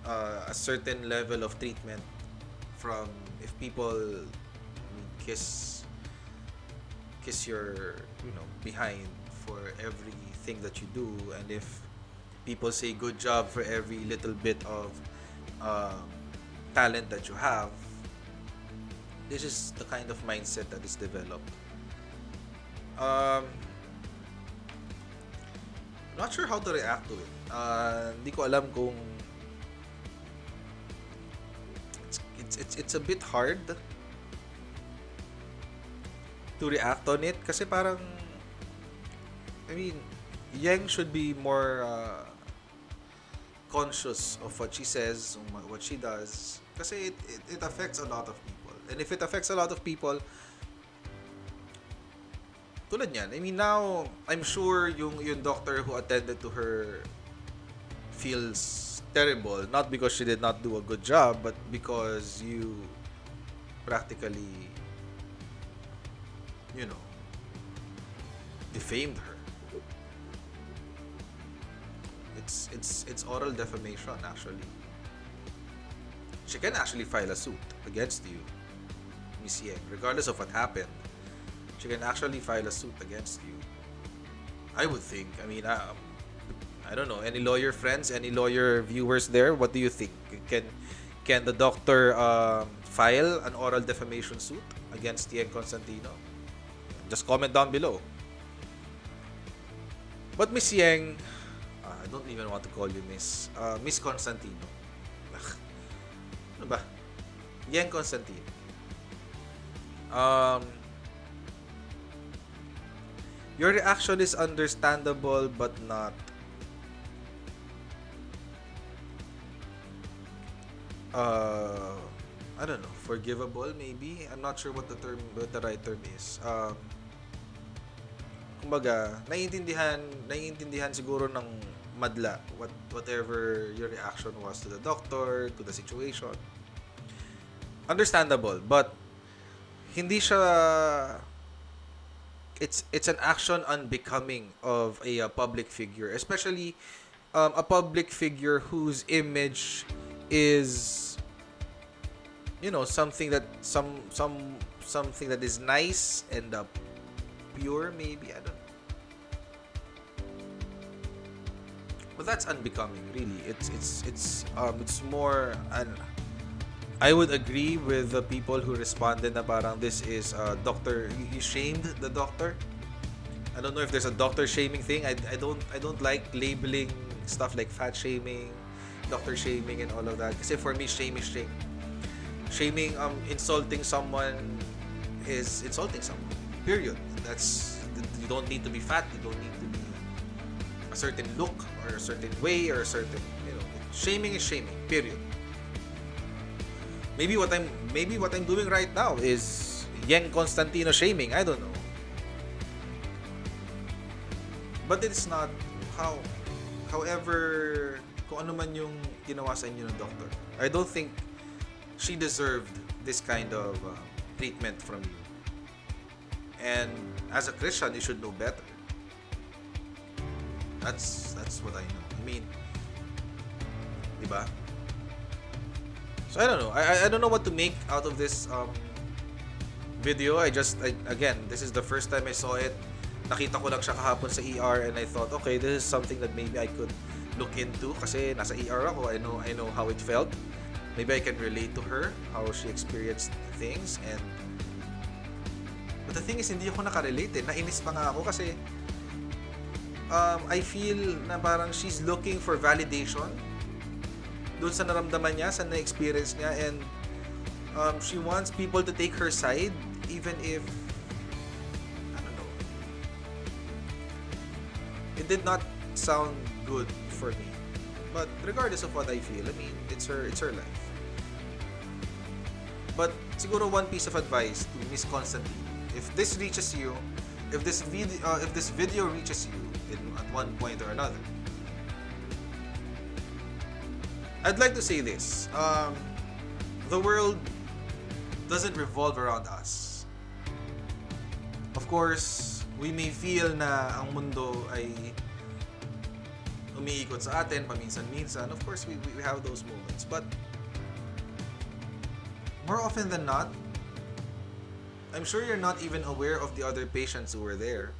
a certain level of treatment from if people kiss your behind for everything that you do, and if people say good job for every little bit of talent that you have, this is the kind of mindset that is developed. Not sure how to react to it. Hindi ko alam kung it's a bit hard to react on it kasi parang Yeng should be more conscious of what she says, what she does, kasi it affects a lot of people. And if it affects a lot of people, tulad niyan, now I'm sure yung doctor who attended to her feels terrible, not because she did not do a good job, but because you practically defamed her. It's oral defamation, actually. She can actually file a suit against you, Miss Yeng, regardless of what happened. She can actually file a suit against you. I would think. I don't know. Any lawyer friends, any lawyer viewers there? What do you think? Can the doctor file an oral defamation suit against Yeng Constantino? Just comment down below. But Miss Yeng, I don't even want to call you Miss. Miss Constantino. Ano ba? Yeng Constantino. Your reaction is understandable but not I don't know, forgivable maybe. I'm not sure what the right term is. Kumbaga, naiintindihan siguro ng madla whatever your reaction was to the doctor, to the situation. Understandable, but hindi siya it's an action unbecoming of a public figure, especially a public figure whose image is something that something that is nice and pure, maybe, I don't know. But that's unbecoming, really. It's more I would agree with the people who responded na parang this is doctor, you shamed the doctor. I don't know if there's a doctor shaming thing. I don't like labeling stuff like fat shaming, doctor shaming, and all of that. Kasi for me, shame is shame. Shaming, insulting someone is insulting someone. Period. You don't need to be fat. You don't need to be a certain look or a certain way or a certain, shaming is shaming. Period. Maybe what I'm doing right now is Yeng Constantino shaming. I don't know. But it's not however, kung ano man yung ginawa sa inyo ng doctor. I don't think she deserved this kind of treatment from you. And as a Christian, you should know better. That's what I know. Diba? So I don't know. I don't know what to make out of this video. Again, this is the first time I saw it. Nakita ko lang siya kahapon sa ER and I thought, okay, this is something that maybe I could look into kasi nasa ER ako. I know how it felt. Maybe I can relate to her, how she experienced things. But the thing is, hindi ako nakarelate eh. Nainis pa nga ako kasi I feel na parang she's looking for validation doon sa naramdaman niya, sa na-experience niya, and she wants people to take her side even if, I don't know, it did not sound good for me. But regardless of what I feel, I mean, it's her life. But siguro one piece of advice to Miss Constantino: if this reaches you, if this video reaches you at one point or another, I'd like to say this: the world doesn't revolve around us. Of course, we may feel na ang mundo ay umiikot sa atin paminsan-minsan. Of course, we have those moments. But more often than not, I'm sure you're not even aware of the other patients who were there.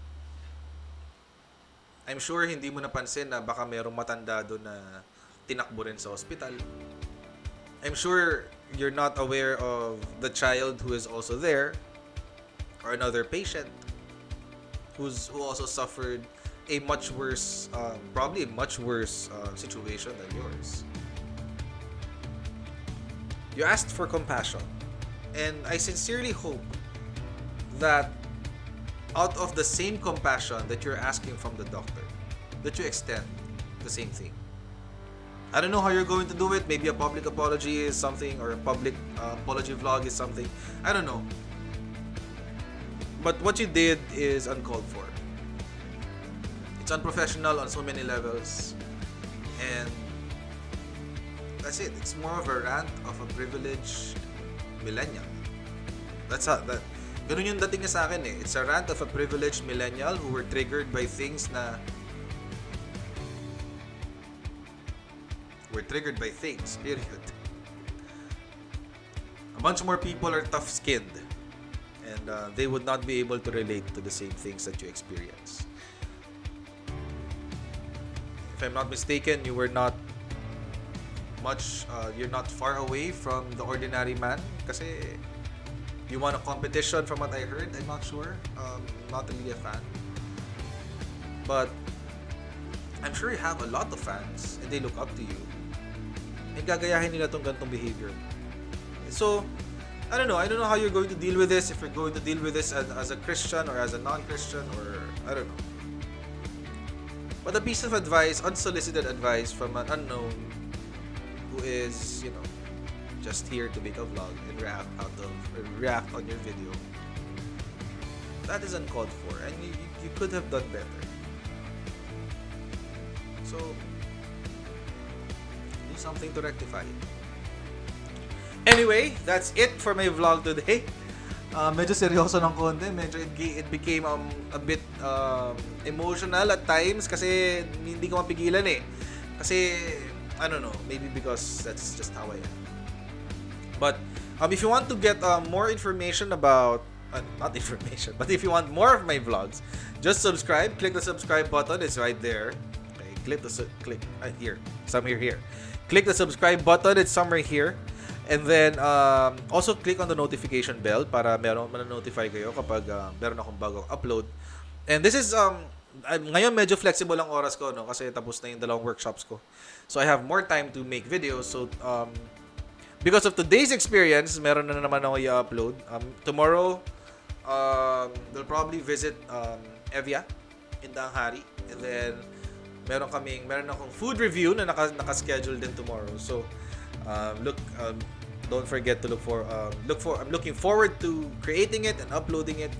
I'm sure hindi mo napansin na baka merong matanda doon na tinakbo rin sa ospital. I'm sure you're not aware of the child who is also there, or another patient who also suffered a much worse, probably a much worse situation than yours. You asked for compassion, and I sincerely hope that out of the same compassion that you're asking from the doctor, that you extend the same thing. I don't know how you're going to do it. Maybe a public apology is something, or a public apology vlog is something. I don't know. But what you did is uncalled for. It's unprofessional on so many levels. And that's it. It's more of a rant of a privileged millennial. Ganun yung dating niya sa akin eh. It's a rant of a privileged millennial who were triggered by things na period. A bunch more people are tough-skinned, and they would not be able to relate to the same things that you experience. If I'm not mistaken, you were not you're not far away from the ordinary man kasi you won a competition from what I heard. I'm not sure. Not really a fan. But I'm sure you have a lot of fans and they look up to you. And gagayahin nila tong ganitong behavior. So, I don't know how you're going to deal with this. If you're going to deal with this as a Christian or as a non-Christian, or I don't know. But a piece of advice, unsolicited advice from an unknown who is, just here to make a vlog and react on your video, that is uncalled for, and you could have done better. So, do something to rectify it. Anyway, that's it for my vlog today. Medyo seryoso ng konti. Medyo it became a bit emotional at times kasi hindi ko mapigilan eh. Kasi, I don't know, maybe because that's just how I am. But if you want to get more information about, not information, but if you want more of my vlogs, just subscribe. Click the subscribe button. It's right there. Okay, click here. Somewhere here. Click the subscribe button. It's somewhere here. And then, also click on the notification bell para ma-notify kayo kapag meron akong bagong upload. And this is, ngayon medyo flexible ang oras ko, no? Kasi tapos na yung dalawang workshops ko. So, I have more time to make videos. So, because of today's experience, meron na naman ako i-upload. Tomorrow, they'll probably visit Evia in Danghari. And then, meron akong food review na naka-schedule din tomorrow. So, don't forget to I'm looking forward to creating it and uploading it.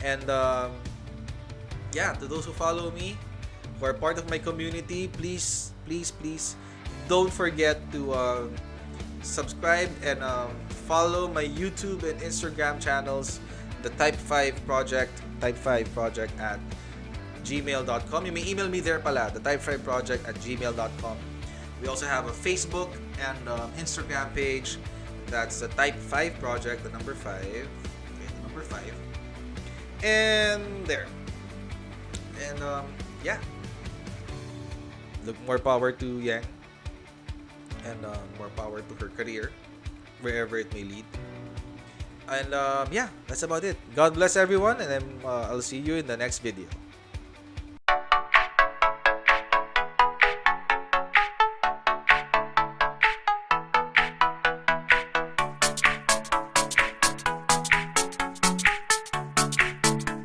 And to those who follow me, who are part of my community, please don't forget to subscribe and follow my YouTube and Instagram channels, the Type 5 Project at gmail.com. You may email me there pala, the Type 5 Project at gmail.com. We also have a Facebook and Instagram page. That's the Type 5 Project, the number 5. Okay, the number 5. And there. And yeah. Look, more power to Yeng. And more power to her career, wherever it may lead. And yeah, that's about it. God bless everyone, and then I'll see you in the next video.